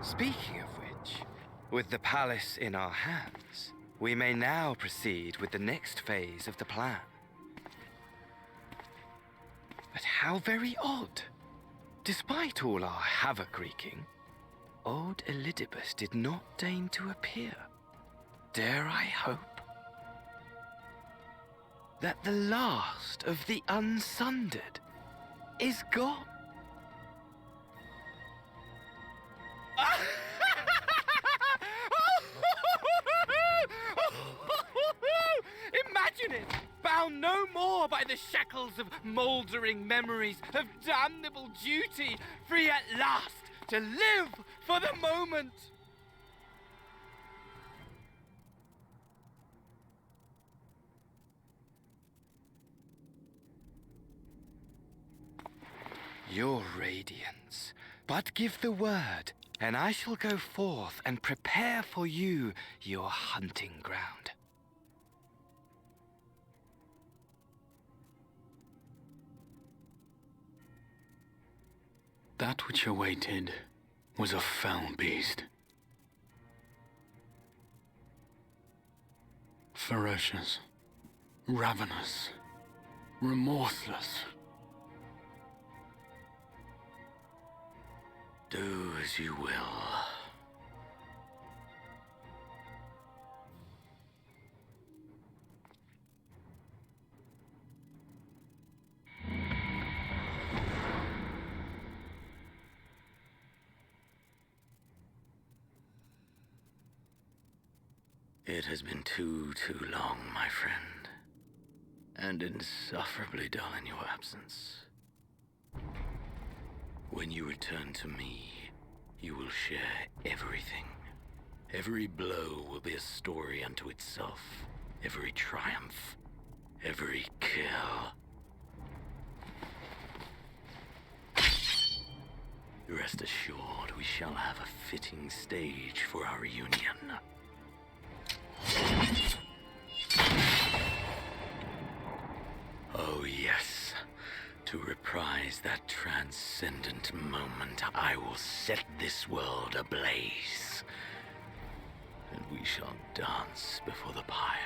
Speaking of which, with the palace in our hands, we may now proceed with the next phase of the plan. But how very odd. Despite all our havoc-wreaking, old Elidibus did not deign to appear. Dare I hope that the last of the Unsundered is gone? Imagine it! Bound no more by the shackles of mouldering memories of damnable duty, free at last to live for the moment! Your radiance, but give the word, and I shall go forth and prepare for you your hunting ground. That which awaited was a fell beast. Ferocious, ravenous, remorseless. Do as you will. It has been too long, my friend, and insufferably dull in your absence. When you return to me, you will share everything. Every blow will be a story unto itself. Every triumph, every kill. Rest assured, we shall have a fitting stage for our reunion. Oh yes, to reprise that transcendent moment, I will set this world ablaze, and we shall dance before the pyre.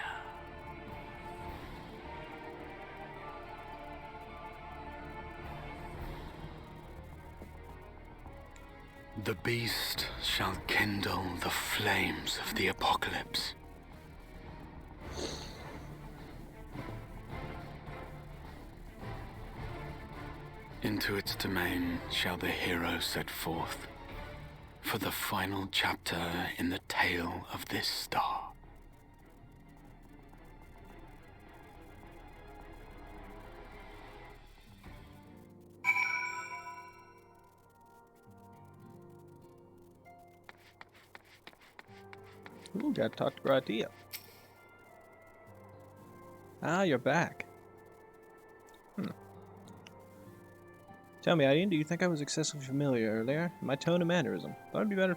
The beast shall kindle the flames of the apocalypse. Into its domain shall the hero set forth for the final chapter in the tale of this star. Ooh, gotta talk to Gradia. Ah, you're back. Tell me, Hydaelyn, do you think I was excessively familiar earlier? My tone and mannerism. Thought it'd be better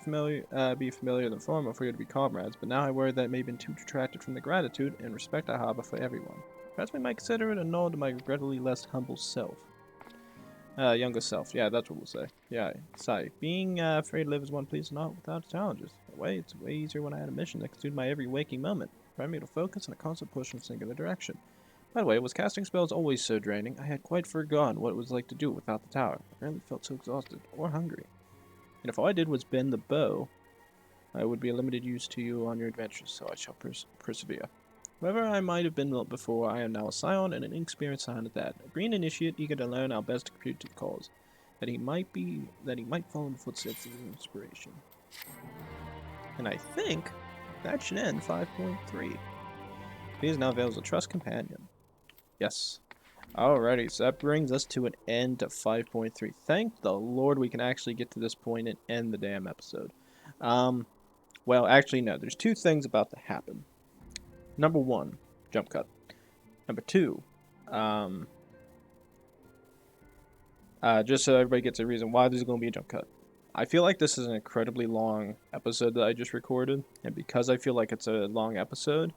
be familiar than formal for you to be comrades, but now I worry that it may have been too detracted from the gratitude and respect I harbor for everyone. Perhaps we might consider it a nod to my regrettably less humble self. Younger self. Yeah, that's what we'll say. Yeah, sorry. Being free to live as one pleases, not without challenges. It's way easier when I had a mission that consumed my every waking moment. Required me to focus on a constant push in a singular direction. By the way, was casting spells always so draining? I had quite forgotten what it was like to do it without the tower. I rarely felt so exhausted or hungry. And if all I did was bend the bow, I would be a limited use to you on your adventures, so I shall persevere. Whoever I might have been before, I am now a scion and an inexperienced scion at that. A green initiate eager to learn how best to contribute to the cause. That he might follow in the footsteps of his inspiration. And I think that should end 5.3. Please now avails a trust companion. Yes. Alrighty, so that brings us to an end of 5.3. Thank the Lord we can actually get to this point and end the damn episode. Well, actually, no. There's two things about to happen. Number one, jump cut. Number two, just so everybody gets a reason why there's going to be a jump cut. I feel like this is an incredibly long episode that I just recorded, and because I feel like it's a long episode,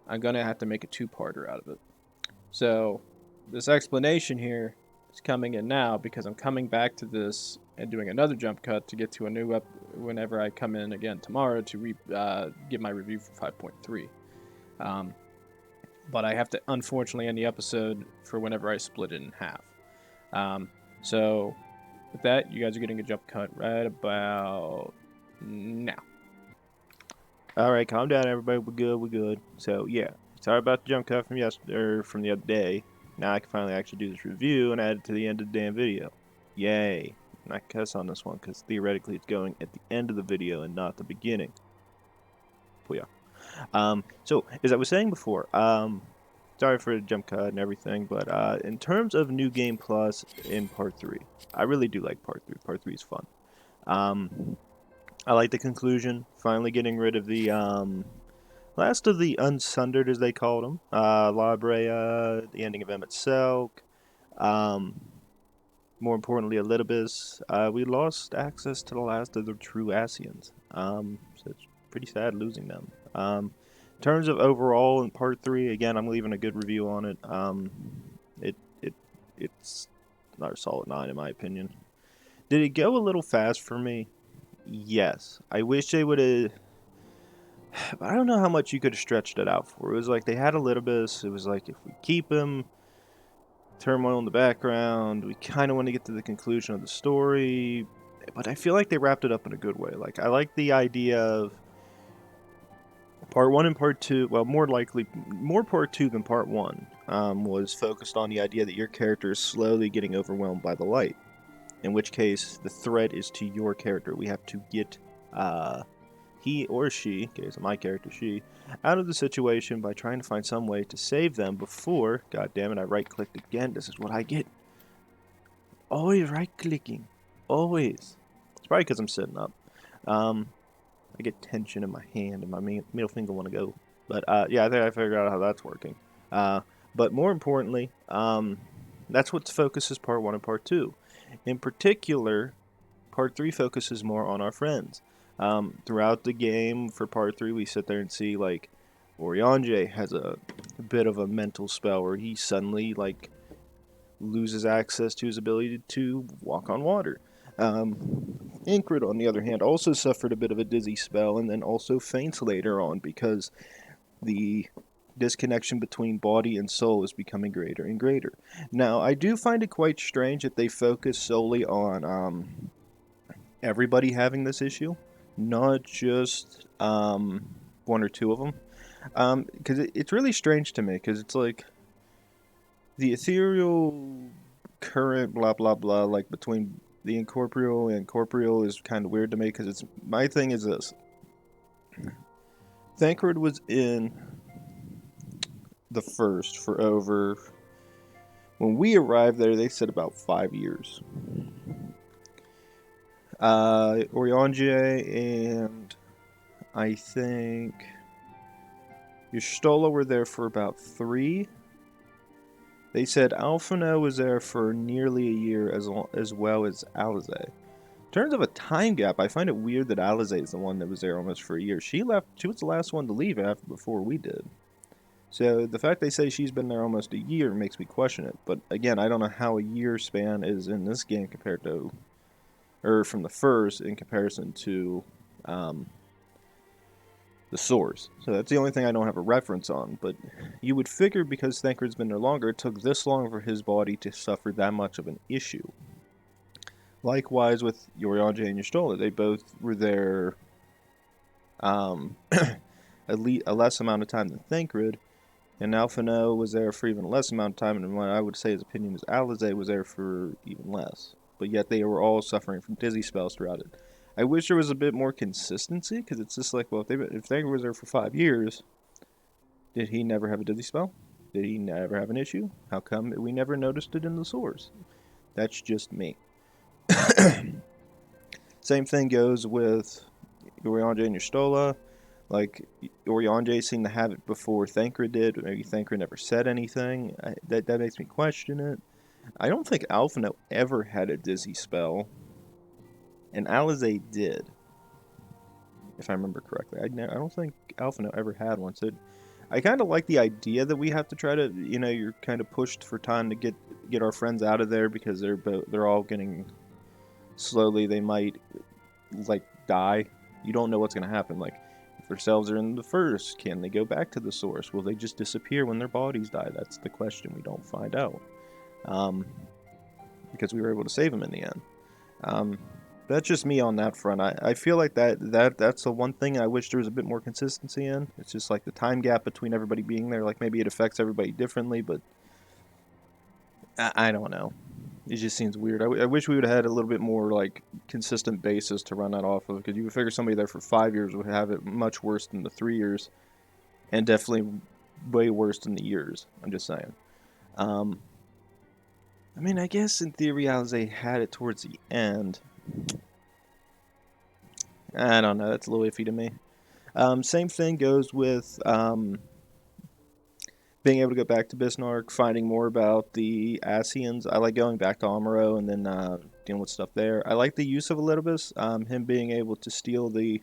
I'm going to have to make a two-parter out of it. So, this explanation here is coming in now because I'm coming back to this and doing another jump cut to get to a new whenever I come in again tomorrow to give my review for 5.3. But I have to unfortunately end the episode for whenever I split it in half. So with that, you guys are getting a jump cut right about now. All right, calm down, everybody. We're good. So yeah, sorry about the jump cut from from the other day. Now I can finally actually do this review and add it to the end of the damn video. Yay! And I cuss on this one because theoretically it's going at the end of the video and not the beginning. Booyah. So as I was saying before, sorry for the jump cut and everything, but in terms of New Game Plus in Part 3, I really do like Part 3. Part 3 is fun. I like the conclusion, finally getting rid of the last of the Unsundered, as they called them. La Brea, the ending of Emmett Selk. More importantly, Elidibus. We lost access to the last of the true Ascians. So it's pretty sad losing them. In terms of overall in Part 3, again, I'm leaving a good review on it. It's not a solid 9 in my opinion. Did it go a little fast for me? Yes. I wish they would have... I don't know how much you could have stretched it out for. It was like they had Elidibus. It was like if we keep him, turmoil in the background, we kind of want to get to the conclusion of the story. But I feel like they wrapped it up in a good way. Like, I like the idea of Part 1 and Part 2, well, more Part 2 than Part 1, was focused on the idea that your character is slowly getting overwhelmed by the light. In which case, the threat is to your character. We have to get he or she, in case of my character, she, out of the situation by trying to find some way to save them before, god damn it, I right-clicked again, this is what I get. Always right-clicking. Always. It's probably because I'm sitting up. I get tension in my hand and my middle finger want to go. But yeah, I think I figured out how that's working. But more importantly, that's what focuses Part 1 and Part 2. In particular, Part 3 focuses more on our friends. Throughout the game for Part 3, we sit there and see, like, Eorzeans has a bit of a mental spell where he suddenly, like, loses access to his ability to walk on water. Incred, on the other hand, also suffered a bit of a dizzy spell and then also faints later on because the disconnection between body and soul is becoming greater and greater. Now, I do find it quite strange that they focus solely on everybody having this issue, not just one or two of them. Because it's really strange to me, because it's like the ethereal current blah blah blah, like between the incorporeal and corporeal is kind of weird to me, because it's, my thing is this. Thancred was in the first for over, when we arrived there, they said about 5 years. Eorzeans and I think Y'shtola were there for about 3. They said Alphinaud was there for nearly a year, as well as Alisaie. In terms of a time gap, I find it weird that Alisaie is the one that was there almost for a year. She left. She was the last one to leave before we did. So the fact they say she's been there almost a year makes me question it. But again, I don't know how a year span is in this game compared to, or from the first in comparison to the source. So that's the only thing I don't have a reference on. But you would figure because Thancred's been there longer, it took this long for his body to suffer that much of an issue. Likewise with Eorzeans and Y'shtola, they both were there at least a less amount of time than Thancred, and Alphinaud was there for even less amount of time, and what I would say his opinion is Alisaie was there for even less. But yet they were all suffering from dizzy spells throughout it. I wish there was a bit more consistency, because it's just like, well, if Thancred was there for 5 years, did he never have a dizzy spell? Did he never have an issue? How come we never noticed it in the source? That's just me. Same thing goes with Eorzeans and Y'shtola. Like, Eorzeans seemed to have it before Thancred did, but maybe Thancred never said anything. That makes me question it. I don't think Alphinaud ever had a dizzy spell, and Alisaie did, if I remember correctly. I don't think Alphinaud ever had one. So I kind of like the idea that we have to try to, you're kind of pushed for time to get get our friends out of there because they're all getting slowly. They might like die. You don't know what's gonna happen. Like if their selves are in the first, can they go back to the source? Will they just disappear when their bodies die? That's the question we don't find out. Because we were able to save them in the end. That's just me on that front. I feel like that's the one thing I wish there was a bit more consistency in. It's just like the time gap between everybody being there. Like maybe it affects everybody differently, but I don't know. It just seems weird. I wish we would have had a little bit more like consistent basis to run that off of, because you would figure somebody there for 5 years would have it much worse than the 3 years, and definitely way worse than the years. I'm just saying. I mean, I guess in theory, Alize had it towards the end. I don't know. That's a little iffy to me. Same thing goes with being able to go back to Bismarck, finding more about the Ascians. I like going back to Amaro and then dealing with stuff there. I like the use of Elidibus, him being able to steal the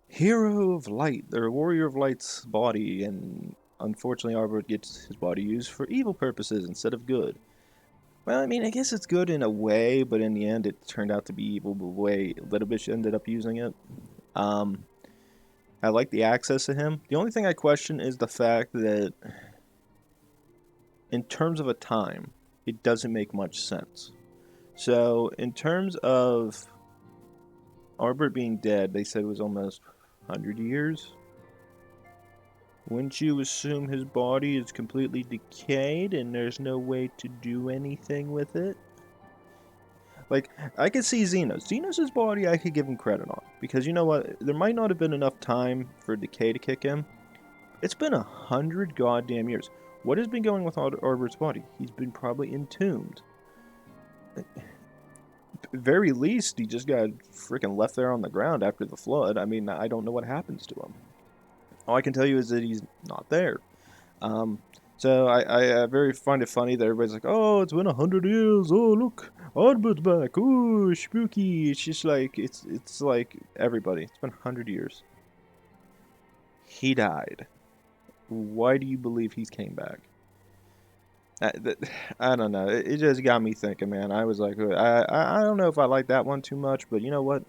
Hero of Light, or Warrior of Light's body, and unfortunately Arbor gets his body used for evil purposes instead of good. Well, I mean, I guess it's good in a way, but in the end it turned out to be evil the way Elidibus ended up using it. I like the access to him. The only thing I question is the fact that in terms of a time, it doesn't make much sense. So, in terms of Arbor being dead, they said it was almost 100 years. Wouldn't you assume his body is completely decayed and there's no way to do anything with it? Like, I could see Xenos. Xenos' body I could give him credit on. Because you know what? There might not have been enough time for decay to kick in. It's been 100 goddamn years. What has been going with Arbor's body? He's been probably entombed. At very least, he just got freaking left there on the ground after the flood. I mean, I don't know what happens to him. All I can tell you is that he's not there. So I very find it funny that everybody's like, oh, it's been 100 years. Oh, look, Arbor's back. Oh, spooky. It's just like, it's like everybody. It's been 100 years. He died. Why do you believe he's came back? I don't know. It just got me thinking, man. I was like, I don't know if I like that one too much, but you know what?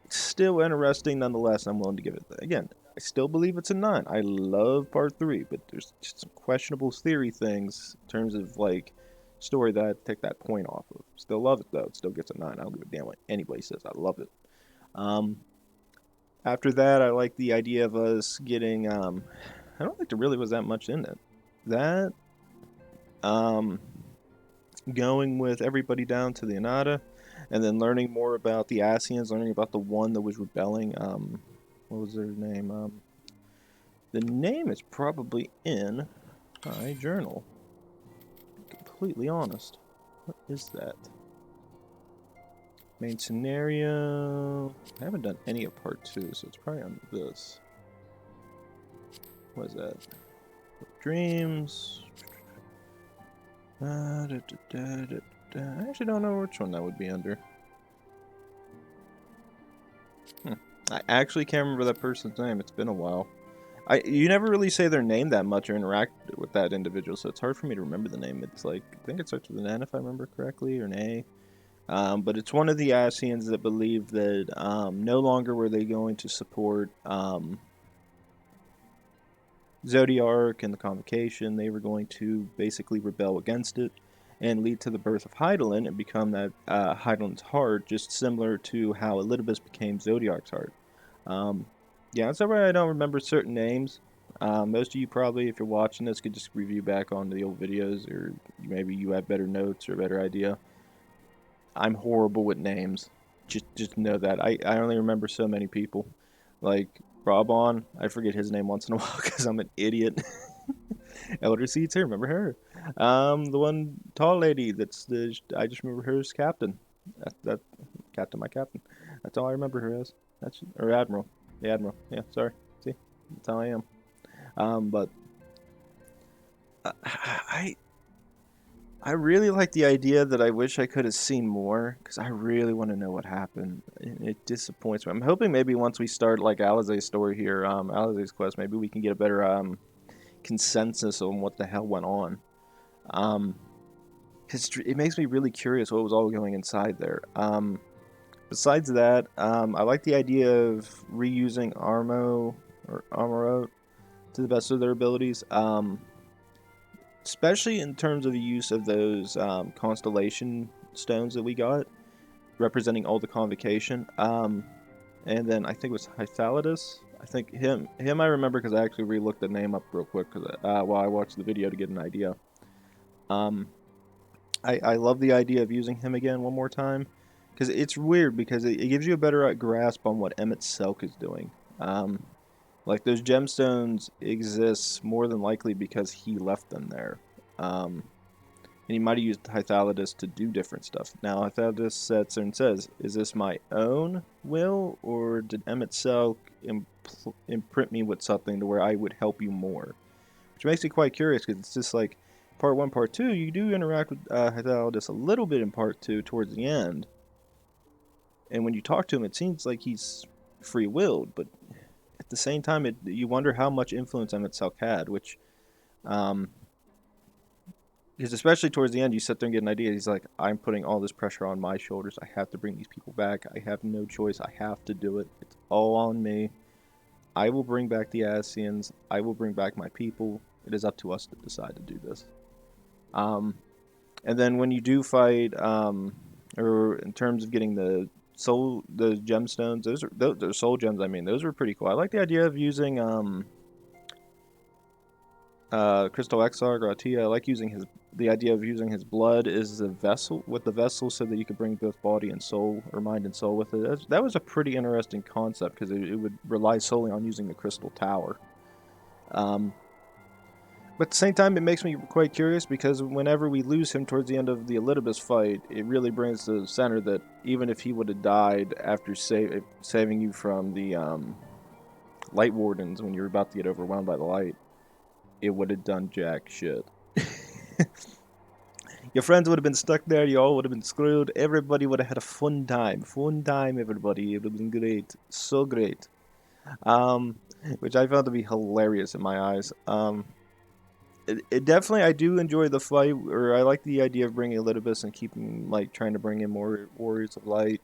It's still interesting nonetheless. I'm willing to give it. Again, I still believe it's a 9. I love part 3, but there's just some questionable theory things in terms of like story that I take that point off of. Still love it though. It still gets a 9. I don't give a damn what anybody says. I love it. After that, I like the idea of us getting. I don't think there really was that much in it. That. Going with everybody down to the Anata, and then learning more about the Ascians, learning about the one that was rebelling. What was their name? The name is probably in my journal. Completely honest. What is that? Main scenario. I haven't done any of part 2, so it's probably on this. What is that? Dreams. I actually don't know which one that would be under. I actually can't remember that person's name. It's been a while. You never really say their name that much or interact with that individual, so it's hard for me to remember the name. It's like, I think it starts with an N if I remember correctly, or an A. But it's one of the Ascians that believe that no longer were they going to support Zodiark and the Convocation. They were going to basically rebel against it and lead to the birth of Hydaelyn and become that Hydaelyn's heart, just similar to how Elidibus became Zodiark's heart. Yeah, that's why I don't remember certain names. Most of you probably, if you're watching this, could just review back on the old videos, or maybe you have better notes or a better idea. I'm horrible with names. Just know that. I only remember so many people. Like Robon, I forget his name once in a while because I'm an idiot. Elder Seeds here, remember her? The one tall lady I just remember her as captain. That captain, my captain. That's all I remember her as. Or admiral. The admiral. Yeah, sorry. See, that's how I am. But I really like the idea that I wish I could have seen more, because I really want to know what happened. It disappoints me. I'm hoping maybe once we start like Alize's story here, Alize's quest, maybe we can get a better consensus on what the hell went on. because it makes me really curious what was all going inside there. Besides that, I like the idea of reusing Armoro to the best of their abilities. Especially in terms of the use of those constellation stones that we got, representing all the convocation. And then I think it was Hydaelyn. I think him I remember because I actually re-looked the name up real quick while I watched the video to get an idea. I love the idea of using him again one more time, because it's weird because it gives you a better grasp on what Emmett Selk is doing. Like those gemstones exist more than likely because he left them there. And he might have used Hydaelyn to do different stuff. Now Hydaelyn sits there and says, is this my own will, or did Emmett Selk imprint me with something to where I would help you more? Which makes me quite curious, because it's just like, part 1, part 2, you do interact with Hydaelyn a little bit in part 2 towards the end. And when you talk to him, it seems like he's free-willed, but at the same time, you wonder how much influence Emmett Selk had, which, because especially towards the end, you sit there and get an idea. He's like, I'm putting all this pressure on my shoulders. I have to bring these people back. I have no choice. I have to do it. It's all on me. I will bring back the Ascians. I will bring back my people. It is up to us to decide to do this. And then when you do fight, or in terms of getting the gemstones, those soul gems, I mean, those were pretty cool. I like the idea of using Crystal Exarch or Atia. I like using the idea of using his blood as a vessel, so that you could bring both body and soul, or mind and soul with it. That was a pretty interesting concept, because it would rely solely on using the crystal tower. But at the same time, it makes me quite curious, because whenever we lose him towards the end of the Elidibus fight, it really brings to the center that even if he would have died after saving you from the Light Wardens when you were about to get overwhelmed by the light, it would have done jack shit. Your friends would have been stuck there, you all would have been screwed, everybody would have had a fun time. Fun time, everybody. It would have been great. So great. Which I found to be hilarious in my eyes. It definitely, I do enjoy the fight, or I like the idea of bringing Elidibus and keeping, like, trying to bring in more Warriors of Light.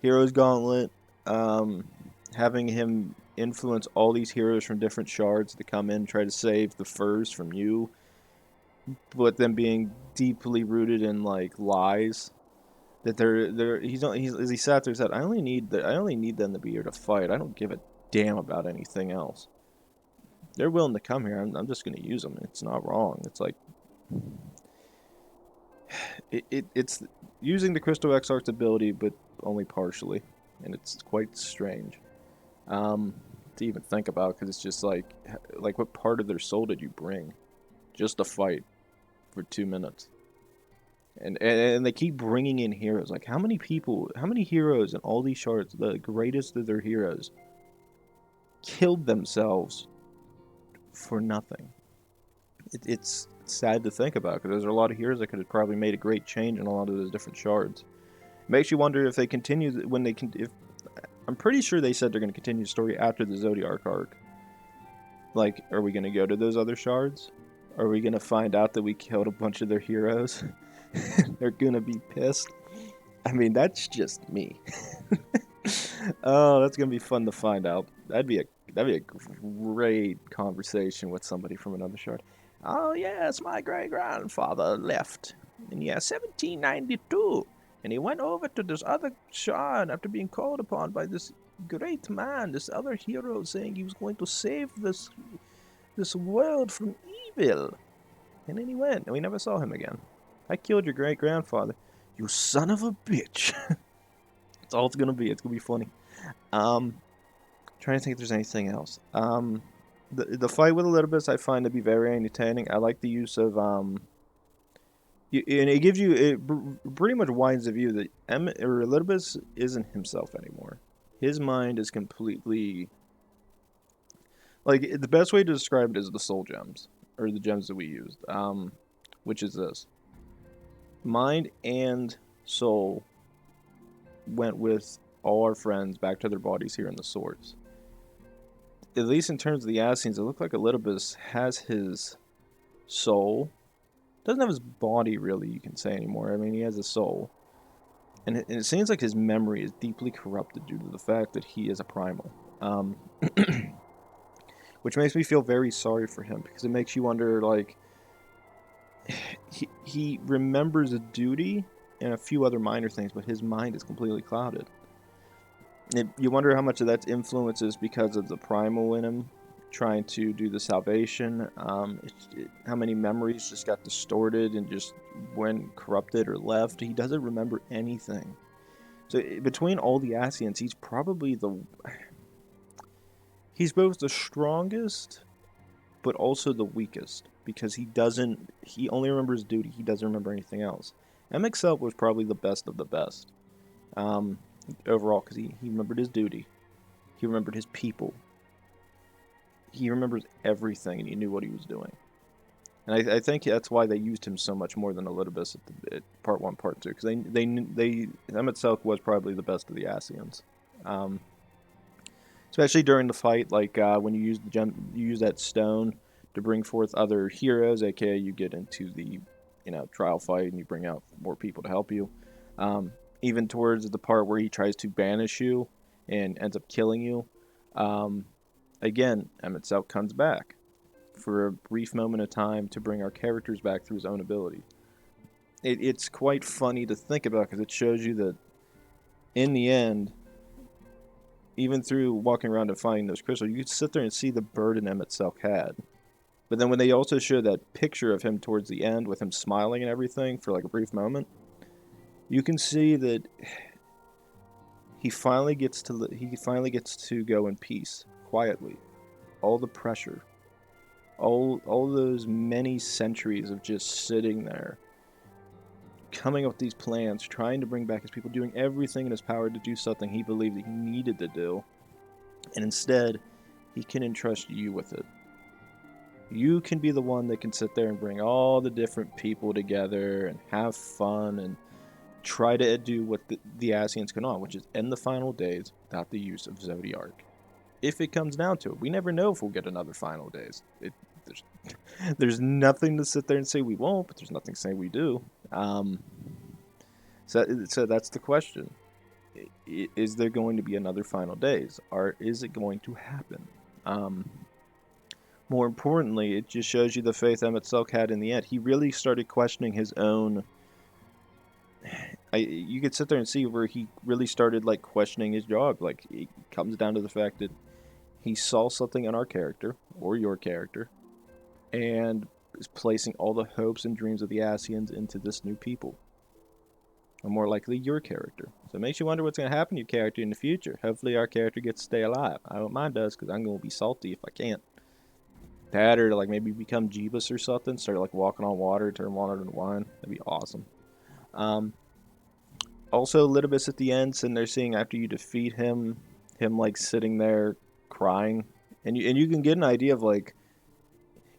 Heroes Gauntlet, having him influence all these heroes from different shards to come in and try to save the first from you, but them being deeply rooted in, like, lies. That as he sat there and said, I only need them to be here to fight. I don't give a damn about anything else. They're willing to come here. I'm just going to use them. It's not wrong. It's like, it's using the Crystal Exarch's ability, but only partially, and it's quite strange to even think about, because it's just like what part of their soul did you bring just to fight for 2 minutes? And they keep bringing in heroes. Like, how many heroes in all these shards, the greatest of their heroes, killed themselves for nothing? It's sad to think about, because there's a lot of heroes that could have probably made a great change in a lot of those different shards. It makes you wonder if they continue, I'm pretty sure they said they're going to continue the story after the Zodiac arc. Like, are we going to go to those other shards? Are we going to find out that we killed a bunch of their heroes? They're going to be pissed. I mean, that's just me. Oh, that's going to be fun to find out. That'd be a great conversation with somebody from another shard. Oh, yes, my great-grandfather left in the year 1792, and he went over to this other shard after being called upon by this great man, this other hero, saying he was going to save this world from evil. And then he went, and we never saw him again. I killed your great-grandfather. You son of a bitch. That's all it's going to be. It's going to be funny. Trying to think if there's anything else. The fight with Elidibus I find to be very entertaining. I like the use of and it gives you, it pretty much widens the view that Elidibus isn't himself anymore. His mind is completely, like, the best way to describe it is the soul gems, or the gems that we used, which is this: mind and soul went with all our friends back to their bodies here in the swords. At least in terms of the Ascians, it looked like Elidibus has his soul doesn't have his body, really, you can say, anymore. I mean, he has a soul. And it seems like his memory is deeply corrupted due to the fact that he is a primal. Which makes me feel very sorry for him, because it makes you wonder, like, he remembers a duty and a few other minor things, but his mind is completely clouded. You wonder how much of that influences because of the primal in him trying to do the salvation. How many memories just got distorted and just went corrupted or left. He doesn't remember anything. So between all the Ascians, he's probably he's both the strongest but also the weakest, because he only remembers duty, he doesn't remember anything else. MXL was probably the best of the best overall, because he remembered his duty, he remembered his people, he remembers everything, and he knew what he was doing. And I think that's why they used him so much more than Elidibus at part 1, part 2, because MXL was probably the best of the Ascians. Especially during the fight, like when you use that stone to bring forth other heroes, aka you get into the trial fight and you bring out more people to help you. Even towards the part where he tries to banish you and ends up killing you, again, Emet comes back for a brief moment of time to bring our characters back through his own ability. It's quite funny to think about, because it shows you that in the end, even through walking around and finding those crystals, you could sit there and see the burden Emet had. But then when they also show that picture of him towards the end with him smiling and everything for like a brief moment, you can see that he finally gets to go in peace, quietly. All the pressure, all those many centuries of just sitting there, coming up with these plans, trying to bring back his people, doing everything in his power to do something he believed that he needed to do, and instead, he can entrust you with it. You can be the one that can sit there and bring all the different people together and have fun and try to do what the Ascians cannot, which is end the final days without the use of Zodiark. If it comes down to it, we never know if we'll get another final days. There's nothing to sit there and say we won't, but there's nothing to say we do. So that's the question. Is there going to be another final days? Or is it going to happen? More importantly, it just shows you the faith Emet had in the end. He really started questioning his own... you could sit there and see where he really started like questioning his job. Like, it comes down to the fact that he saw something in our character, or your character, and is placing all the hopes and dreams of the Ascians into this new people. Or more likely, your character. So it makes you wonder what's going to happen to your character in the future. Hopefully our character gets to stay alive. I hope mine does, because I'm going to be salty if I can't. That, or like maybe become Jeebus or something, start like walking on water, turn water into wine. That'd be awesome. Also, Elidibus at the end, sitting there seeing after you defeat him like sitting there crying, and you can get an idea of like,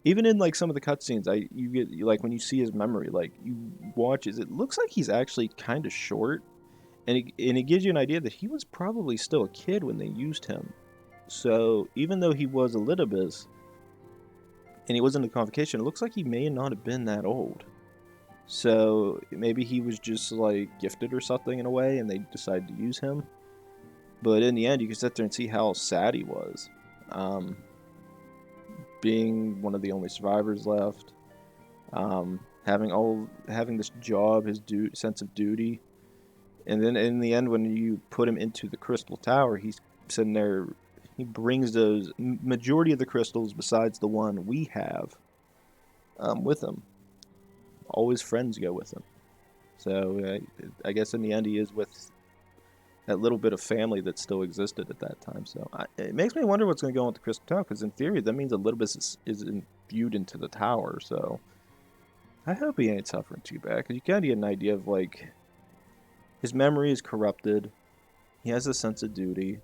even in like some of the cutscenes, you get like when you see his memory, like you watch it looks like he's actually kind of short, and it gives you an idea that he was probably still a kid when they used him. So even though he was Elidibus and he was in the convocation, it looks like he may not have been that old. So maybe he was just like gifted or something in a way, and they decided to use him. But in the end, you can sit there and see how sad he was, being one of the only survivors left, having this job, his sense of duty, and then in the end, when you put him into the Crystal Tower, he's sitting there. He brings those majority of the crystals, besides the one we have, with him. All his friends go with him. So I guess in the end he is with that little bit of family that still existed at that time. So it makes me wonder what's going to go on with the Crystal Tower, because in theory that means a little bit is imbued into the tower. So I hope he ain't suffering too bad, because you kind of get an idea of like his memory is corrupted. He has a sense of duty.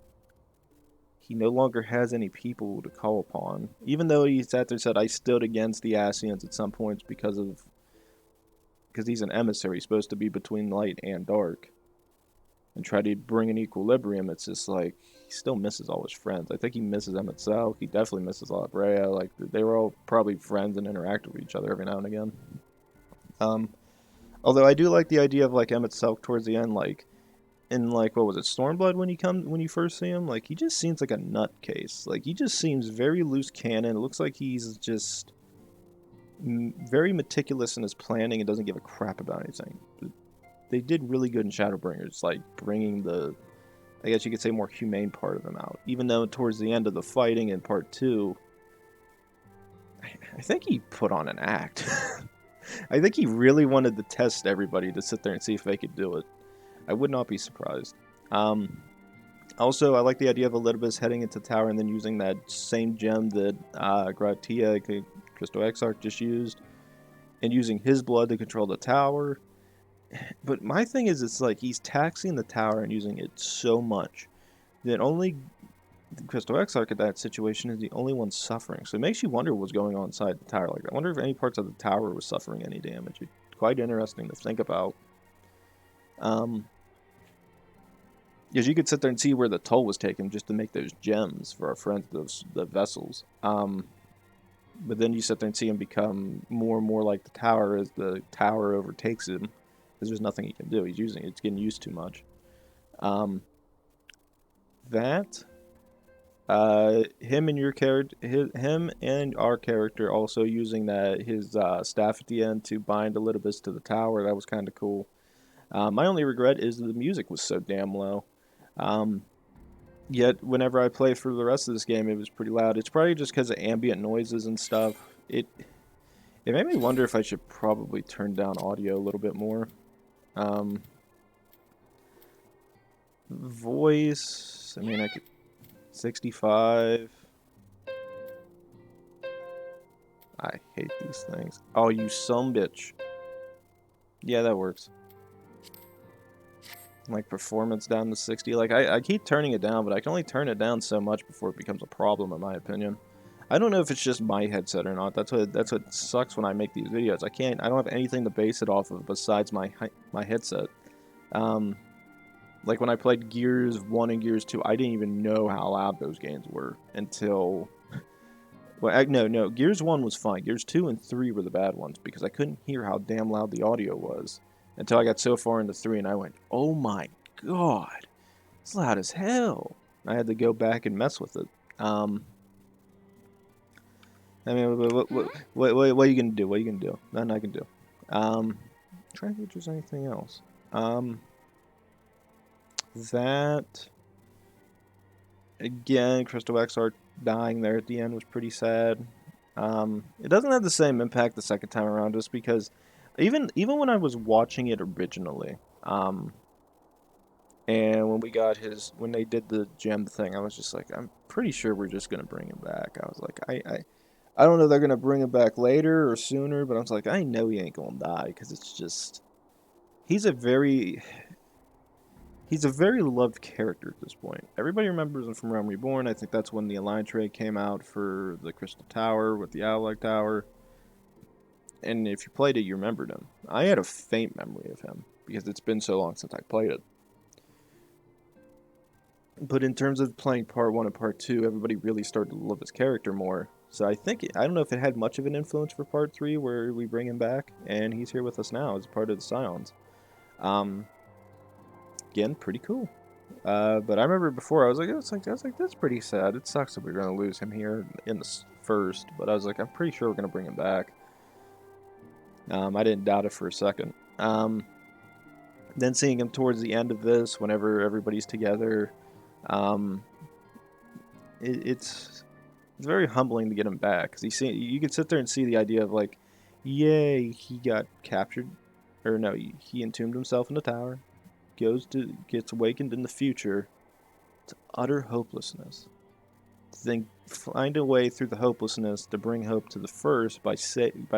He no longer has any people to call upon. Even though he sat there and said, I stood against the Ascians at some points because he's an emissary, supposed to be between light and dark, and try to bring an equilibrium. It's just like, he still misses all his friends. I think he misses them itself. He definitely misses Alabrea. Like, they were all probably friends and interacted with each other every now and again. Although I do like the idea of like Emmett Selk towards the end, like in like what was it, Stormblood when you first see him, like he just seems like a nutcase. Like he just seems very loose cannon. It looks like he's just very meticulous in his planning and doesn't give a crap about anything. They did really good in Shadowbringers, like bringing the, I guess you could say, more humane part of him out. Even though towards the end of the fighting in part 2, I think he put on an act. I think he really wanted to test everybody to sit there and see if they could do it. I would not be surprised. Also, I like the idea of Elidibus heading into tower and then using that same gem that Gratia, Crystal Exarch, just used, and using his blood to control the tower. But my thing is, it's like he's taxing the tower and using it so much that only Crystal Exarch at that situation is the only one suffering. So it makes you wonder what's going on inside the tower. Like, I wonder if any parts of the tower was suffering any damage. It's quite interesting to think about. Because you could sit there and see where the toll was taken just to make those gems for our friends, the vessels. But then you sit there and see him become more and more like the tower as the tower overtakes him. Because there's nothing he can do. He's using it. It's getting used too much. Him and your character, him and our character also using his staff at the end to bind Elidibus to the tower. That was kind of cool. My only regret is that the music was so damn low. Yet whenever I play through the rest of this game, it was pretty loud. It's probably just because of ambient noises and stuff. It made me wonder if I should probably turn down audio a little bit more. Voice, I mean, I could 65. I hate these things. Oh, you sumbitch. Yeah, that works. Like performance down to 60. Like I keep turning it down, but I can only turn it down so much before it becomes a problem, in my opinion. I don't know if it's just my headset or not. That's what sucks when I make these videos. I don't have anything to base it off of besides my headset. Like when I played Gears 1 and Gears 2, I didn't even know how loud those games were until... Well, no, Gears 1 was fine. Gears 2 and 3 were the bad ones because I couldn't hear how damn loud the audio was until I got so far into 3 and I went, oh my god, it's loud as hell. I had to go back and mess with it. I mean, what are you gonna do? What are you gonna do? Nothing I can do. Trying to think if there's anything else. That again, Crystal Exarch dying there at the end was pretty sad. It doesn't have the same impact the second time around, just because even when I was watching it originally, and when they did the gem thing, I was just like, I'm pretty sure we're just gonna bring him back. I was like, I don't know if they're gonna bring him back later or sooner, but I was like, I know he ain't gonna die because it's just he's a very loved character at this point. Everybody remembers him from Realm Reborn. I think that's when the Alliance raid came out for the Crystal Tower with the Allag Tower. And if you played it, you remembered him. I had a faint memory of him because it's been so long since I played it. But in terms of playing Part 1 and Part 2, everybody really started to love his character more. So I don't know if it had much of an influence for Part 3 where we bring him back, and he's here with us now as part of the Scions. Again, pretty cool. But I remember before, I was like, that's pretty sad. It sucks that we're going to lose him here in the first, but I was like, I'm pretty sure we're going to bring him back. I didn't doubt it for a second. Then seeing him towards the end of this, whenever everybody's together, it's very humbling to get him back, because you can sit there and see the idea of like, yay, he got captured, or no, he entombed himself in the tower, gets awakened in the future to utter hopelessness, then find a way through the hopelessness to bring hope to the first by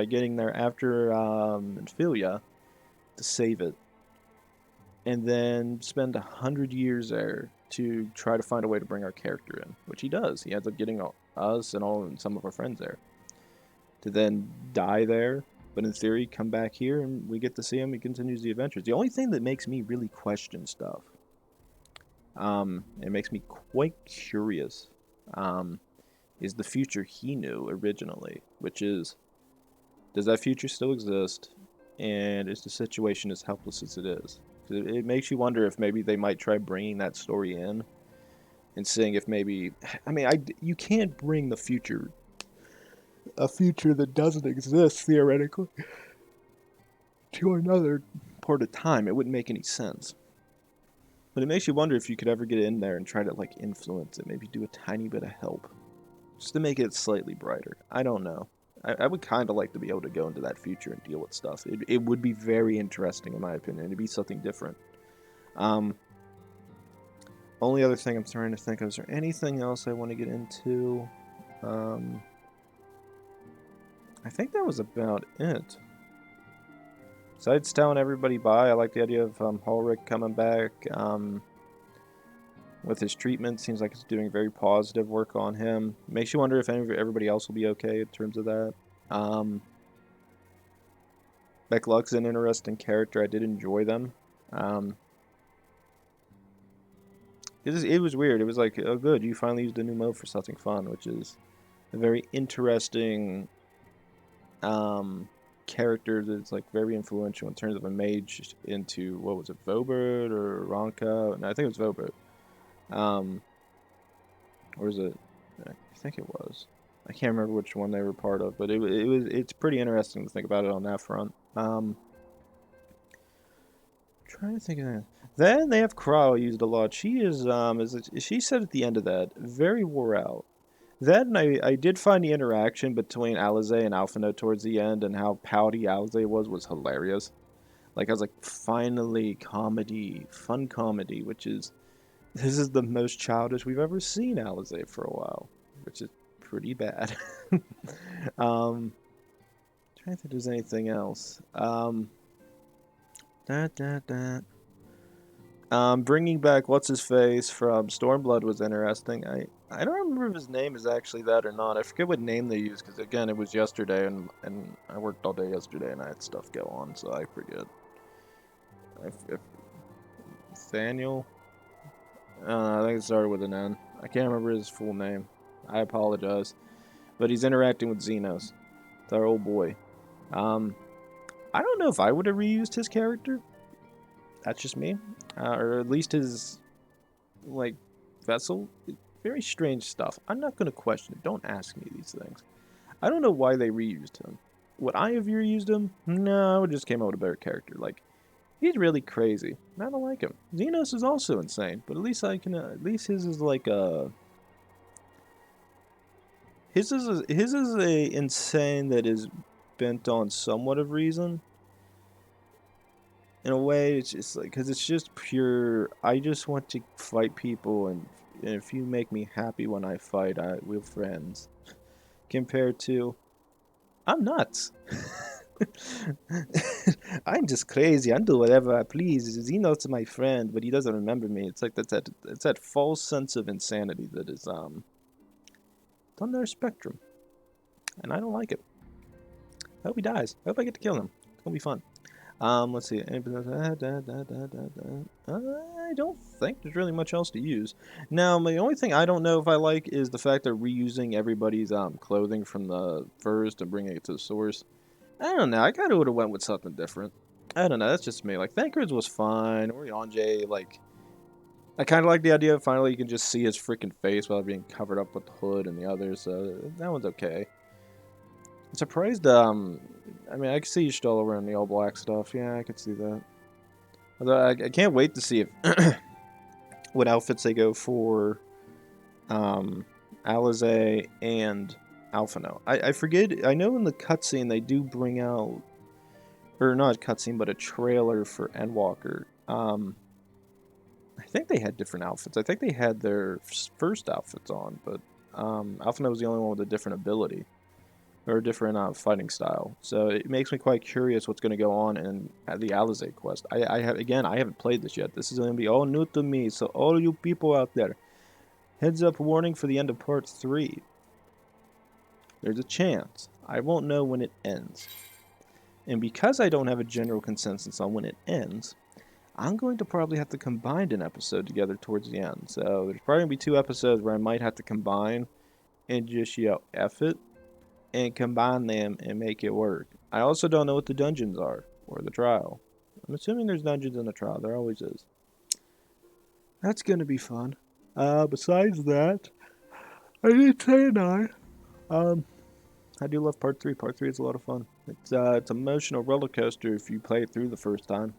getting there after Ophelia to save it, and then spend 100 years there to try to find a way to bring our character in, which he does. He ends up getting us and some of our friends there, to then die there, but in theory come back here and we get to see him. He continues the adventures. The only thing that makes me really question stuff, it makes me quite curious, is the future he knew originally, which is, does that future still exist? and is the situation as helpless as it is. It makes you wonder if maybe they might try bringing that story in and seeing if maybe, I mean, you can't bring a future that doesn't exist theoretically to another part of time. It wouldn't make any sense. But it makes you wonder if you could ever get in there and try to like influence it, maybe do a tiny bit of help, just to make it slightly brighter. I don't know. I would kind of like to be able to go into that future and deal with stuff. It would be very interesting, in my opinion. It'd be something different. Only other thing I'm trying to think of, is there anything else I want to get into? I think that was about it. Besides telling everybody bye, I like the idea of Ulrich coming back. With his treatment, seems like it's doing very positive work on him. Makes you wonder if everybody else will be okay in terms of that. Beckluck's an interesting character. I did enjoy them. It was weird. It was like, oh good, you finally used a new mode for something fun, which is a very interesting character that's like very influential in terms of a mage into, what was it, Vobert or Ronka? No, I think it was Vobert. Or is it? I think it was. I can't remember which one they were part of, but it's pretty interesting to think about it on that front. Trying to think of that. Then they have Krau used a lot. She is she said at the end of that, very wore out. Then I did find the interaction between Alize and Alphino towards the end, and how pouty Alize was hilarious. Like, I was like, finally comedy, fun comedy, which is, this is the most childish we've ever seen Alize for a while, which is pretty bad. Trying to think if there's anything else. Bringing back what's-his-face from Stormblood was interesting. I don't remember if his name is actually that or not. I forget what name they used, because again, it was yesterday, and I worked all day yesterday, and I had stuff go on, so I forget. Nathaniel? I think it started with an N. I can't remember his full name. I apologize. But he's interacting with Xenos. It's our old boy. I don't know if I would have reused his character. That's just me. Or at least his, like, vessel. Very strange stuff. I'm not going to question it. Don't ask me these things. I don't know why they reused him. Would I have reused him? No, I would just came up with a better character. Like, he's really crazy. I don't like him. Xenos is also insane, but at least I can. At least his is like a. His is a insane that is bent on somewhat of reason. In a way, it's just like, because it's just pure. I just want to fight people, and if you make me happy when I fight, we're friends. Compared to, I'm nuts. I'm just crazy. I do whatever I please. Xenos is my friend, but he doesn't remember me. It's like it's that false sense of insanity that is it's on their spectrum, and I don't like it. I hope he dies. I hope I get to kill him. It's gonna be fun. Let's see. I don't think there's really much else to use. Now, the only thing I don't know if I like is the fact they're reusing everybody's clothing from the furs to bring it to the source. I don't know. I kind of would have went with something different. I don't know. That's just me. Like, Thancred's was fine. Oriange, like, I kind of like the idea of finally you can just see his freaking face without being covered up with the hood and the others. So that one's okay. I'm surprised. I mean, I can see Y'shtola wearing the all black stuff. Yeah, I could see that. Although I can't wait to see if what outfits they go for. Alize and Alphino. I forget. I know in the cutscene they do bring out, or not a cutscene, but a trailer for Endwalker. I think they had different outfits. I think they had their first outfits on, but Alphino was the only one with a different ability or a different fighting style. So it makes me quite curious what's going to go on in the Alize quest. I haven't played this yet. This is going to be all new to me. So all you people out there, heads up warning for the end of part 3. There's a chance I won't know when it ends. And because I don't have a general consensus on when it ends, I'm going to probably have to combine an episode together towards the end. So there's probably going to be 2 episodes where I might have to combine and just yell F it and combine them and make it work. I also don't know what the dungeons are Or the trial. I'm assuming there's dungeons in the trial. There always is. That's gonna be fun. Besides that, I did say 9. I do love Part 3. Part 3 is a lot of fun. It's an emotional roller coaster if you play it through the first time.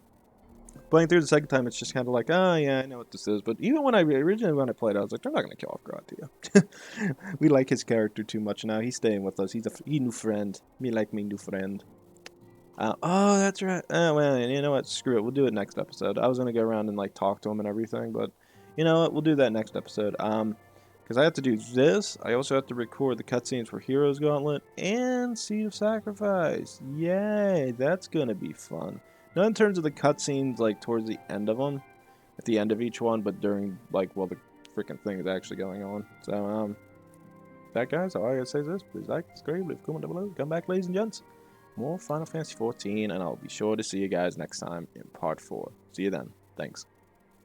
Playing through the second time, it's just kind of like, oh yeah, I know what this is. But even when I played, I was like, they're not gonna kill off Gratia. We like his character too much now. He's staying with us. He's a new friend. Me like me new friend. Oh, that's right. Oh well, you know what? Screw it. We'll do it next episode. I was gonna go around and like talk to him and everything, but you know what? We'll do that next episode. Because I have to do this. I also have to record the cutscenes for Heroes Gauntlet and Seed of Sacrifice. Yay! That's gonna be fun. Not in terms of the cutscenes, like, towards the end of them. At the end of each one, but during, like, while the freaking thing is actually going on. So, that, guys, all I gotta say is this. Please like, subscribe, leave a comment down below. Come back, ladies and gents. More Final Fantasy XIV, and I'll be sure to see you guys next time in Part 4. See you then. Thanks.